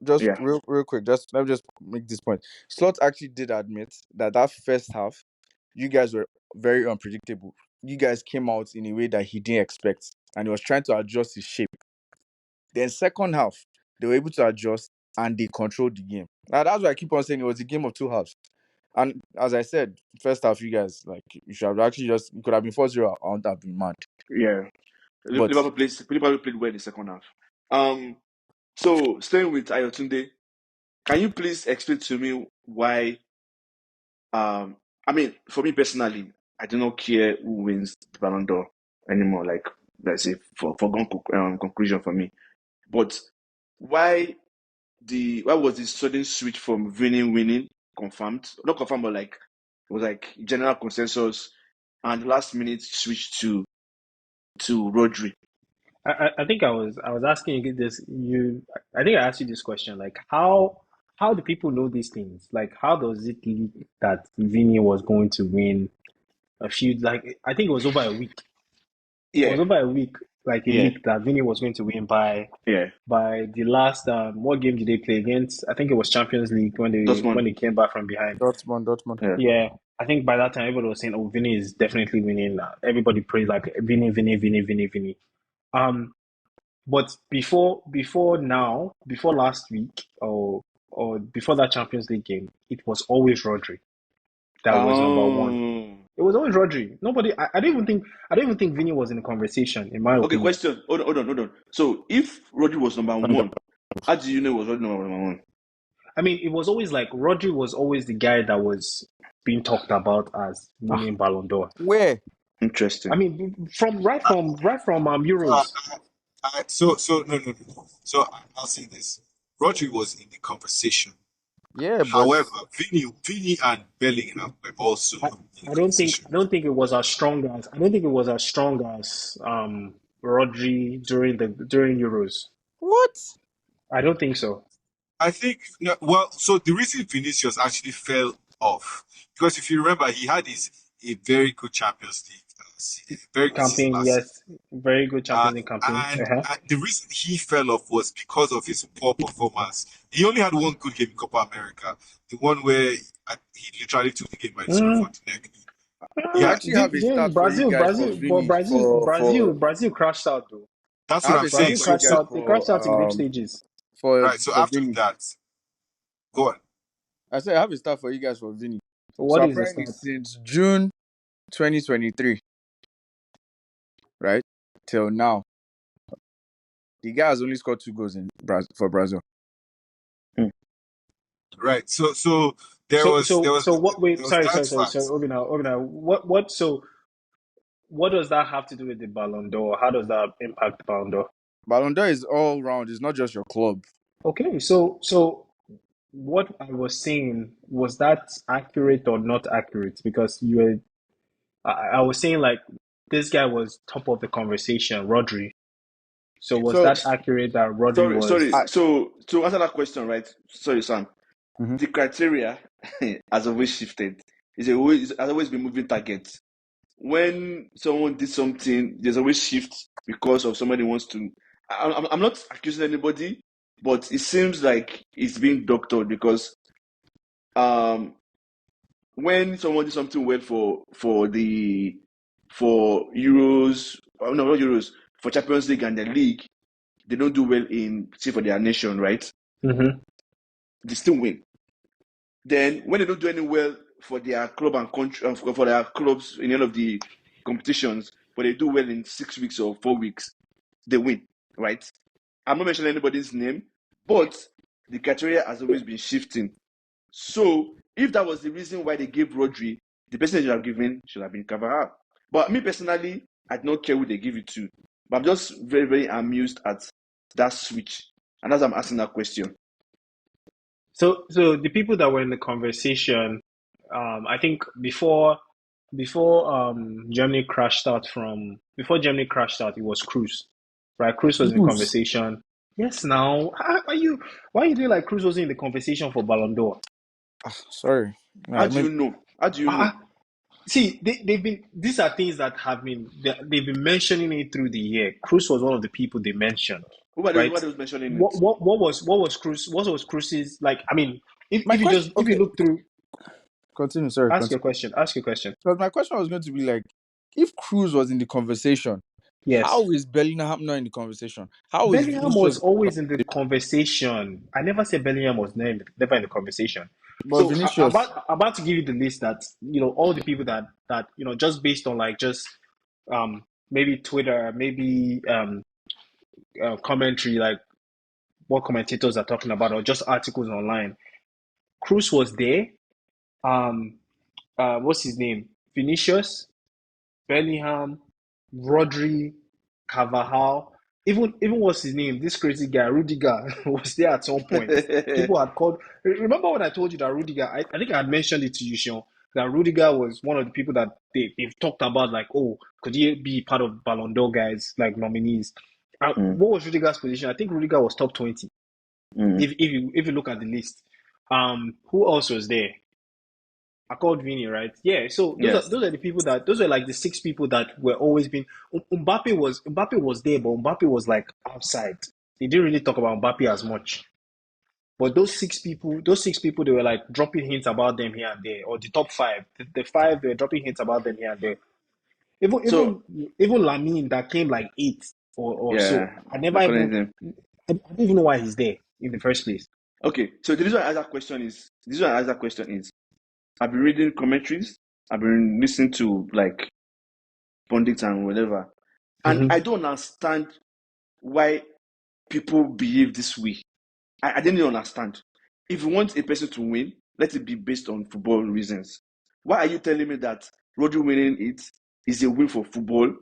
Just Yeah. real quick. Just let me just make this point. Slot actually did admit that first half, you guys were very unpredictable. You guys came out in a way that he didn't expect, and he was trying to adjust his shape. Then second half, they were able to adjust and they controlled the game. Now that's why I keep on saying it was a game of two halves. And as I said, first half, you guys like you should have actually just it could have been 4-0. I wouldn't have been mad. Yeah. But Liverpool played well in the second half. So staying with Ayotunde, can you please explain to me why? I mean, for me personally, I do not care who wins the Balon d'Or anymore. Like, let's say for foregone conclusion for me. But why why was this sudden switch from winning confirmed? Not confirmed, but like it was like general consensus, and last minute switch to Rodri. I think I was asking you this. I think I asked you this question. Like how do people know these things? Like how does it leak that Vini was going to win a few? Like I think it was over a week. It was Yeah, over a week. Like it yeah, leaked that Vini was going to win yeah. by the last what game did they play against? I think it was Champions League when Dortmund. they came back from behind. Dortmund. Yeah. Yeah, I think by that time everybody was saying, "Oh, Vini is definitely winning." Everybody praised like Vini, Vini, Vini, Vini, Vini. Um, but before last week or before that Champions League game, it was always Rodri that was number one. Um. It was always Rodri. Nobody. I don't even think Vini was in the conversation, in my Okay. opinion. Question. Hold on. So if Rodri was number one, how do you know it was Rodri number one? I mean, it was always like Rodri was always the guy that was being talked about as Ah, winning Balon d'Or. where? I Interesting. mean, right from uh, Euros. so no. So I'll say this. Rodri was in the conversation. Yeah, but However, Vini and Bellingham were also I, in the conversation. I don't think it was as strong as Rodri during Euros. what? I don't think so. I think, no, well, so the reason Vinicius actually fell off, because if you remember, he had a very good Champions League very good season Campaign, last season. yes, very good Champions League campaign. And the reason he fell off was because of his poor performance. He only had one good game in Copa America, the one where he literally took the game by the scruff Mm. of the neck. I Yeah, actually have a Then stat for you guys for Vinny for Brazil crashed out though. that's I what have I'm a stat saying. Brazil for you So, crashed guys so out. They crashed out in group stages. right. So for after Vinny. that, go on. I said I have a stat for you guys for Vinny. So So what is the apparently start? since June 2023, right, till now, the guy has only scored 2 goals for Brazil. Right. So there was So what? Wait, there was sorry, that sorry, sorry, sorry. fact. Obina, what? So what does that have to do with the Balon d'Or? How does that impact the Balon d'Or? Ballon d'Or is all round. It's not just your club. Okay, so what I was saying, was that accurate or not accurate? Because I was saying like this guy was top of the conversation, Rodri. So was So that accurate that Rodri Sorry, sorry. was? I. So to answer that question, right? Sorry, Sam. Mhm. The criteria has always shifted. Has always been moving targets. When someone did something, there's always shift because of somebody wants to. I'm not accusing anybody, but it seems like it's being doctored because um when someone did something well for Euros, oh, no, not Euros, for Champions League and the league, they don't do well in say for their nation, right? Mm-hmm. They still win. Then when they don't do any well for their club and country, for their clubs in any of the competitions, but they do well in 6 weeks or 4 weeks, they win, right? I'm not mentioning anybody's name, but the criteria has always been shifting. So if that was the reason why they gave Rodri, the person they should have given should have been Cavara. But me personally, I don't care who they give it to. But I'm just very, very amused at that switch. And as I'm asking that question. So the people that were in the conversation, I think before Germany crashed out, it was Cruz, right? Cruz was in the Who's- conversation. Yes, now why are you doing like Cruz wasn't in the conversation for Ballon d'Or? Sorry. How Nah, do you know? How do you know? Ah, see, they've been these are things that they've been mentioning it through the year. Cruz was one of the people they mentioned, Who right? are those mentioning it? What was Cruz's like? I mean, my question. if you Okay, look through, continue. Sorry, ask your continue. question. Ask your question. Because my question was going to be like, if Cruz was in the conversation, Yes. how is Bellingham not in the conversation? How is Bellingham Vinicius? was always in the conversation. I never said Bellingham was never in the conversation. But So Vinicius, I'm about to give you the list that all the people that just based on like just maybe Twitter, maybe commentary, like what commentators are talking about, or just articles online. Cruz was there. Um, what's his name? Vinicius, Bellingham, Rodri, Carvajal, even what's his name? This crazy guy, Rudiger, was there at some point. People had called. Remember when I told you that Rudiger? I think I had mentioned it to you, Sean. That Rudiger was one of the people that they've talked about, like, oh, could he be part of Ballon d'Or guys, like nominees? Mm, What was Rudiger's position? I think Rudiger was top 20. mm. If you look at the list, who else was there? I called Vini, right? Yeah. So Yes. those are the people those are like the 6 people that were always been. Mbappe was there, but Mbappe was like outside. They didn't really talk about Mbappe as much. But those 6 people, they were like dropping hints about them here and there, or the top five, the five, they were dropping hints about them here and there. Even So even even Lamine that came like eight or so. yeah, they're calling him. I don't even know why he's there in the first place. Okay, so the reason I ask that question is I've been reading commentaries, I've been listening to like pundits and whatever, and Mm-hmm. I don't understand why people behave this way. I didn't understand. If you want a person to win, let it be based on football reasons. Why are you telling me that Rodri winning it is a win for football,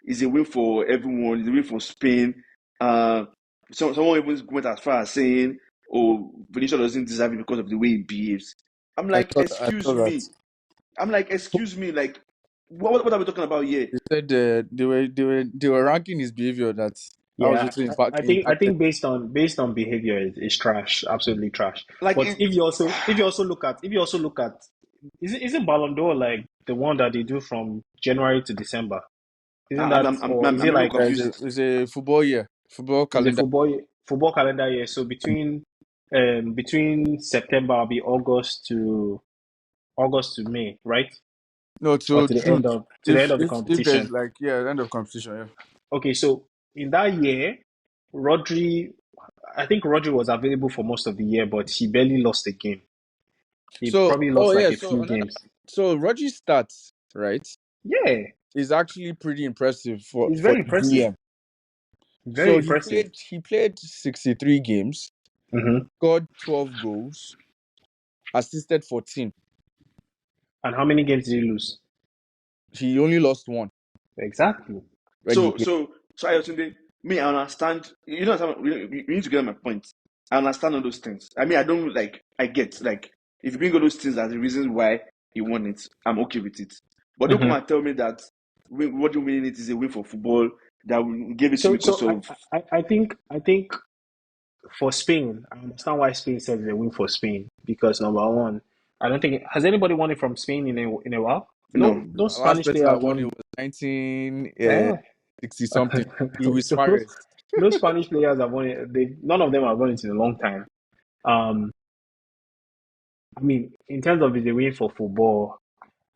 is a win for everyone, is a win for Spain? Uh, someone even went as far as saying, "Oh, Vinicius doesn't deserve it because of the way he behaves." I'm like, I saw excuse that. me. I'm like, excuse me. Like, what are we talking about here? They said they were ranking his behavior that was Yeah, also I impacted. think based on behavior is trash, absolutely trash. Like, But if you also look at Isn't Balon d'Or like the one that they do from January to December? Isn't I'm, that, I'm, I'm, or I'm is I'm it a little like confused. It's a football year, football is a calendar. football calendar year? So between September will be August to May, right? No, Or to to the June. end of the If there's competition. like end of competition, yeah. Okay, so in that year, Rodri, I think Rodri was available for most of the year, but he barely lost a game. He So probably lost like a so few games. Roger's stats, right, Yeah, is actually pretty impressive for it's very the impressive. DM. Very So impressive. he played 63 games, Hmm. scored 12 goals, assisted 14. And how many games did he lose? He only lost one Exactly. when he So, played. so, so Ayotunde, me, I understand. You know, you need to get my point. I understand all those things. I mean, I don't like. I get like if you bring all those things as the reasons why he won it, I'm okay with it. But don't come Hmm. and tell me that what you winning it is a win for football. That we gave it to him because So of I think for Spain, I understand why Spain said it's a win for Spain because number one, I don't think has anybody won it from Spain in a while. no. No Last Spanish person player that has won it won. was 1960 Eh? something. Luis So Suarez. no Spanish players have won it. None of them have won it in a long time. Um, I mean, in terms of the win for football,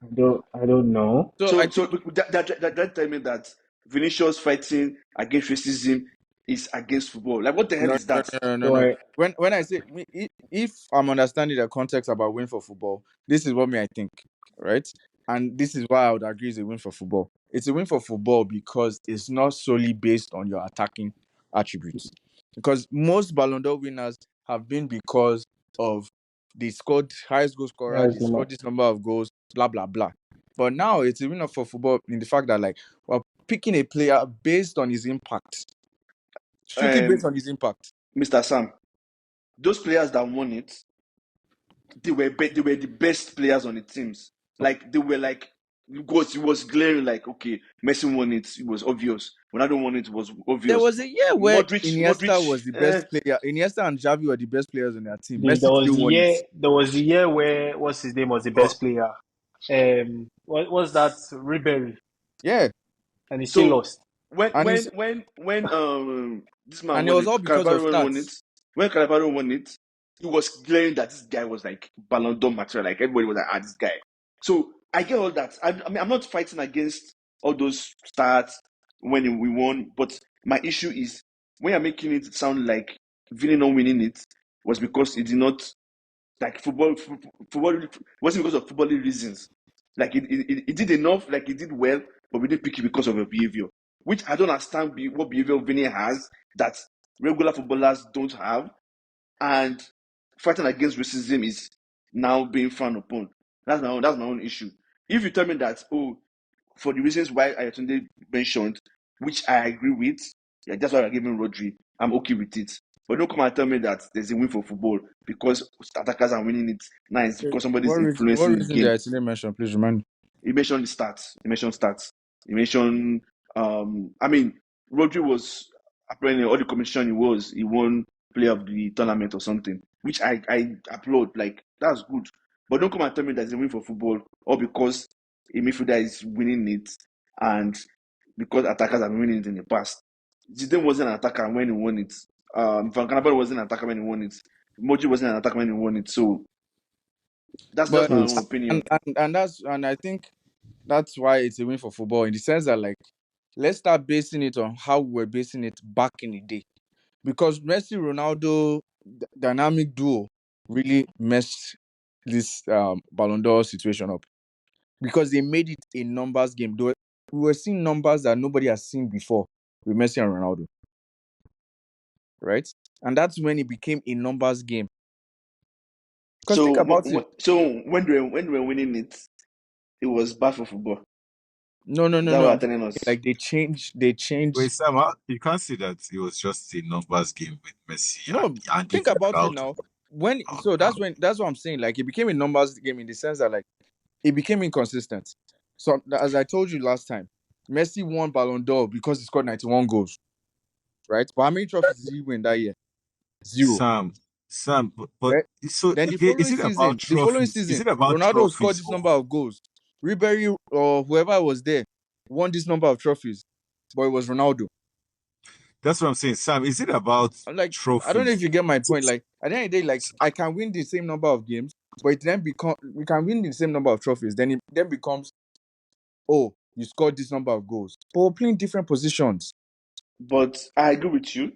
I don't know. So I So think that tell me that Vinicius fighting against racism is against football. Like, what the hell no, is that? no. Right. When I say if I'm understanding the context about win for football, this is what me I think, right? And this is why I would agree it's a win for football. It's a win for football because it's not solely based on your attacking attributes. Because most Ballon d'Or winners have been because of they scored highest goal scorer, That's they number. scored this number of goals, blah blah blah. But now it's a winner for football in the fact that like we're picking a player based on his impact, strictly based Um, on his impact. Mr. Sam, those players that won it, they were the best players on the teams. Like they were like it was glaring. Like, okay, Messi won it. It was obvious. Ronaldo won it. It was There obvious. was a year where Modric. Iniesta was the best player. Iniesta and Xavi were the best players on their team. There Messi was still the won it. year. There was the year where what's his name was the Oh, best player. What was that? Ribery, Yeah, and he still so lost. and it's when this man and it won was it, all because of Carvalho won stats. it. When Carvalho won it, it was glaring that this guy was like Balon d'Or material. Like everybody was like, ah, this guy. So I get all that. I mean, I'm not fighting against all those stats when we won, but my issue is when you're making it sound like Vini not winning it was because it did not like football wasn't because of football reasons. Like it did enough, like it did well, but we didn't pick it because of your behavior. Which I don't understand what behavior Vinny has that regular footballers don't have, and fighting against racism is now being frowned upon. That's my own issue. If you tell me that, oh, for the reasons why Ayotunde mentioned, which I agree with, yeah, that's why I'm giving Rodri. I'm okay with it. But don't come and tell me that there's a win for football because attackers are winning it. Now it's because somebody's What influencing the reason did game. I actually mention? Please remind me. He mentioned the stats. He mentioned stats. He mentioned I mean, Rodri was apparently all the competition he won player of the tournament or something. Which I applaud. Like that's good. But don't come and tell me there's a win for football or because a midfielder is winning it and because attackers have been winning it in the past. Zidane wasn't an attacker when he won it. Van Cannavaro wasn't an attacker when he won it. Moji wasn't an attacker when he won it. So that's But my Wait. own opinion. and I think that's why it's a win for football in the sense that like let's start basing it on how we were basing it back in the day. Because Messi Ronaldo dynamic duo really messed this Ballon d'Or situation up. Because they made it a numbers game. We were seeing numbers that nobody has seen before with Messi and Ronaldo, right? And that's when it became a numbers game. Because think about it. So when they were winning it, it was bad for football. No, Is that no. what I'm you're saying telling us? like they Wait, changed. Sam, you can't say that it was just a numbers game with Messi No, and think even about it Ronaldo. now. When Oh, so no. that's what I'm saying. Like it became a numbers game in the sense that like it became inconsistent. So as I told you last time, Messi won Ballon d'Or because he scored 91 goals, right? But how many trophies did he win that year? Zero. Sam, Sam, but Right? so Then the here, following season, is it about Ronaldo scored trophies? this number of goals. Ribery or whoever was there won this number of trophies, but it was Ronaldo. That's what I'm saying, Sam. Is it about I'm like, I don't know if trophies? you get my point. Like at the end of the day, like I can win the same number of games, but it then become we can win the same number of trophies. Then it then becomes, oh, you scored this number of goals, but we're playing different positions. But I agree with you.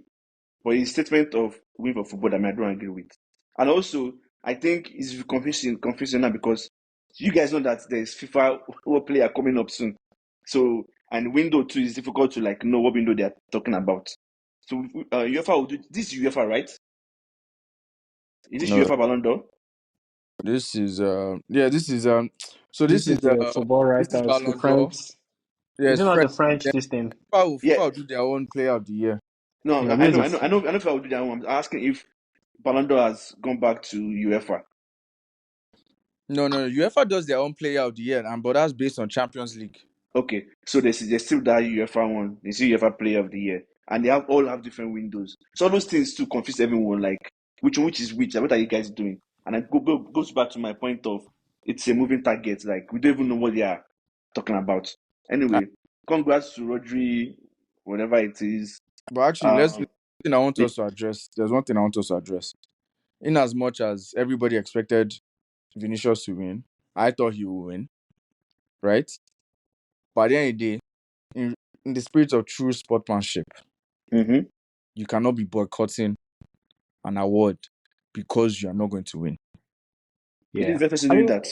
But his statement of win for football, I don't agree with. And also, I think it's confusing now because you guys know that there's FIFA World Player coming up soon. So, and window too is difficult to like know what window they're talking about. So, UEFA will do this. Is UEFA, right? Is this No, UEFA Ballon d'Or? this is this is so This is the football this is writers, the Balon d'Or. French. Is Yes, it not the French. French Then this thing? Yeah. FIFA will do their own player of the year. No, Yeah, I this know, I know, is I know, I know if I will do that one. I'm asking if Ballon d'Or has gone back to UEFA. No. UEFA does their own player of the year, and but that's based on Champions League. Okay, so there's still that UEFA one. There's still UEFA Player of the Year, and they all have different windows. So all those things too confuse everyone. Like which is which? What are you guys doing? And I goes back to my point of it's a moving target. Like we don't even know what they are talking about. Ah, Anyway, congrats to Rodri, whatever it is. but actually, Um, thing I want it, us to address. There's one thing I want us to address. In as much as everybody expected Vinicius to win, I thought he would win, right? But at the end of the day, in the spirit of true sportsmanship, mhm. you cannot be boycotting an award because you are not going to win. Is it yeah. the person I doing mean, that?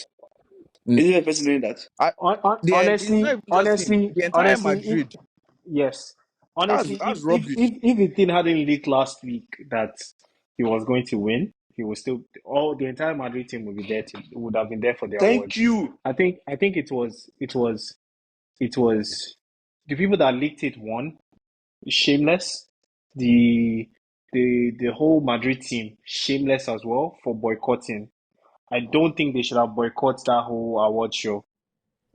N- Is it the person doing that? I, it's not even just him. The entire honestly, if Madrid. yes, honestly, That's rubbish. if the thing hadn't leaked last week that he was going to win, he was still all the entire Madrid team would be there. Would have been there for the award. Thank you. I think it was the people that leaked it won. Shameless. The whole Madrid team shameless as well for boycotting. I don't think they should have boycotted that whole award show.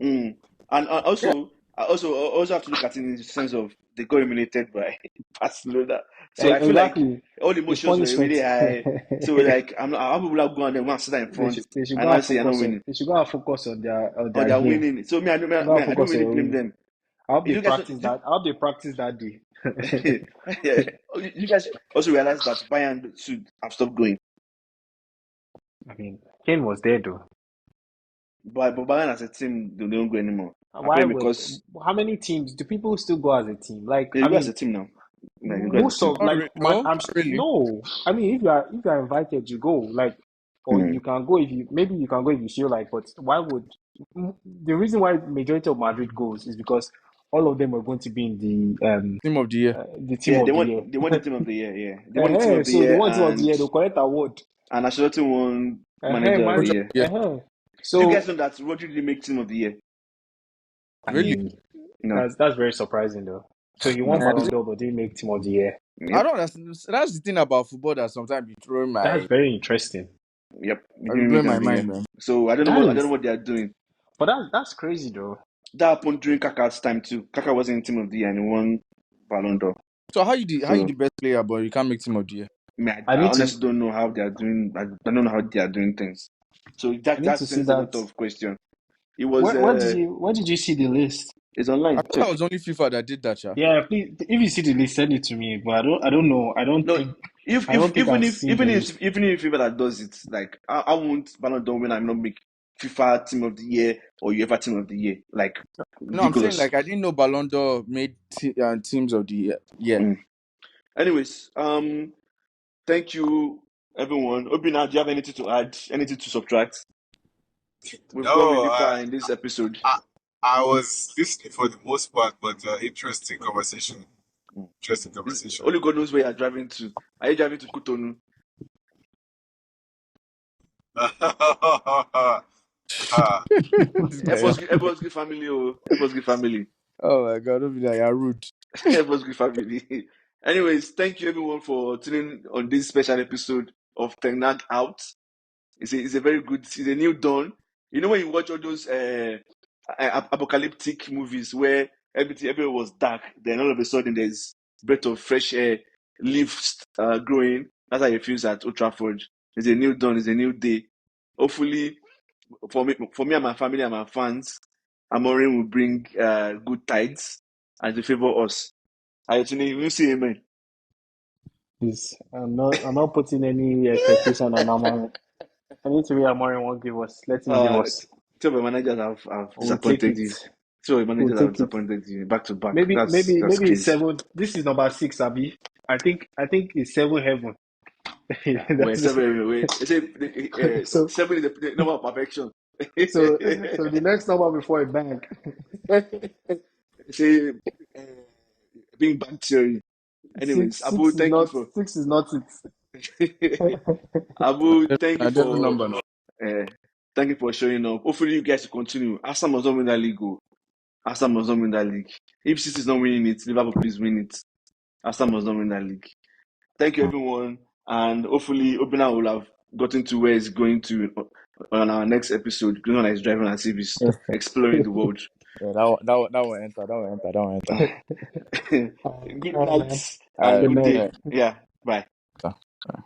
Mm. And Yeah. I also have to look at it in the sense of they got eliminated by Barcelona. So I feel like Exactly. all the It's emotions were punishment. really high. So like I will not go and then one sit in front They should and go I and say you're not focus on winning they should go and focus on or their they're game. winning. So Go and I don't focus on really your blame winning. them. I hope they You guys, practice that. I hope they practice that day. yeah, you guys also realize that Bayern should have stopped going, I mean, Kane was there though. but Bayern as a team they don't go anymore. Why Apparently would because how many teams do people still go as a team? Like, they I go as a mean, team now. Like they go as a most team. of like man, No, not really. no. I mean, if you are invited, you go. Like, or Mm. you can go if you maybe you can go if you feel like. But why would the reason why majority of Madrid goes is because all of them are going to be in Team of the year. the team Yeah, of the year. they won the team of the year. Yeah, they won the team of the So the year one team of the year, they'll collect award. and Ancelotti won manager of the Coach of year. the year. Do you guys So know that Rodri didn't make team of the year? I Really? mean, No. that's very surprising though. So he won No. Ballon d'Or, but didn't make team of the year. I Yep. don't understand. That's the thing about football that sometimes you throw in That's my very interesting. Yep. He I be didn't make blowing team my of the mind, year. man. So That I don't know is, what they are doing. but that's crazy though. That happened during Kaka's time too. Kaka wasn't in team of the year and he won Balon d'Or. So how you So the best player, but you can't make team of the year? I I need to honestly don't know how they are doing. I don't know how they are doing things. So I need that to see sends a lot that. of question. It was Where did you see the list? it's I online. thought that Check. was only FIFA that did that, yeah. Yeah, please. If you see the list, send it to me. But I don't know. No, I don't think I've seen the list. even if FIFA that does it, like I won't Balon d'Or when I'm not make FIFA Team of the Year or UEFA Team of the Year. Like No, I'm saying ridiculous. like I didn't know Ballon d'Or made teams of the year. Yeah. Mm. Anyways, thank you everyone. Obina, do you have anything to add? Anything to subtract? We've gone No, really far in this episode. I, I was listening for the most part, but interesting conversation. Mm. Interesting conversation. Only God knows where you're driving to. Are you driving to Cotonou? Ah, This guy, yeah. Help us give family, oh. Help us give family. Oh my god, don't be like you're rude. Help us give family. Anyways, thank you everyone for tuning on this special episode of Tenag Out. It's a very good, it's a new dawn. You know when you watch all those apocalyptic movies where everywhere was dark, then all of a sudden there's breath of fresh air, leaves growing. That's how it feels at Old Trafford. It's a new dawn. It's a new day. Hopefully, for me and my family and my fans, Amorim will bring good tides and to favor us. Ayotunde, you will see amen. Please, I'm not putting any expectation on Amorim. Anything Amorim won't give us, let him give us. Two of the managers have We'll take disappointed it. you. Two of the We'll managers have take it. disappointed you back to back. Maybe That's maybe maybe it's crazy. 7. This is number 6, Abi. I think it's 7 heaven. Wait, That's seven. Wait, they say so seven is the number of perfection. so the next number before a bank. They say being bank theory. Anyways, Six Abu, six is thank you not for six is not it. Abu, thank you I don't know for number now. uh, thank you for showing up. Hopefully, you guys will continue. Arsenal must not win that league. Oh. Arsenal must not win that league. If City is not winning it, Liverpool please win it. Arsenal must not win that league. Thank you, everyone, and hopefully, Obina will have gotten to where he's going to on our next episode. You know, he's driving as if he's exploring the world. Yeah, that will enter. That will enter. Good Man. night All and Good good night. day. right. Yeah, bye. All right.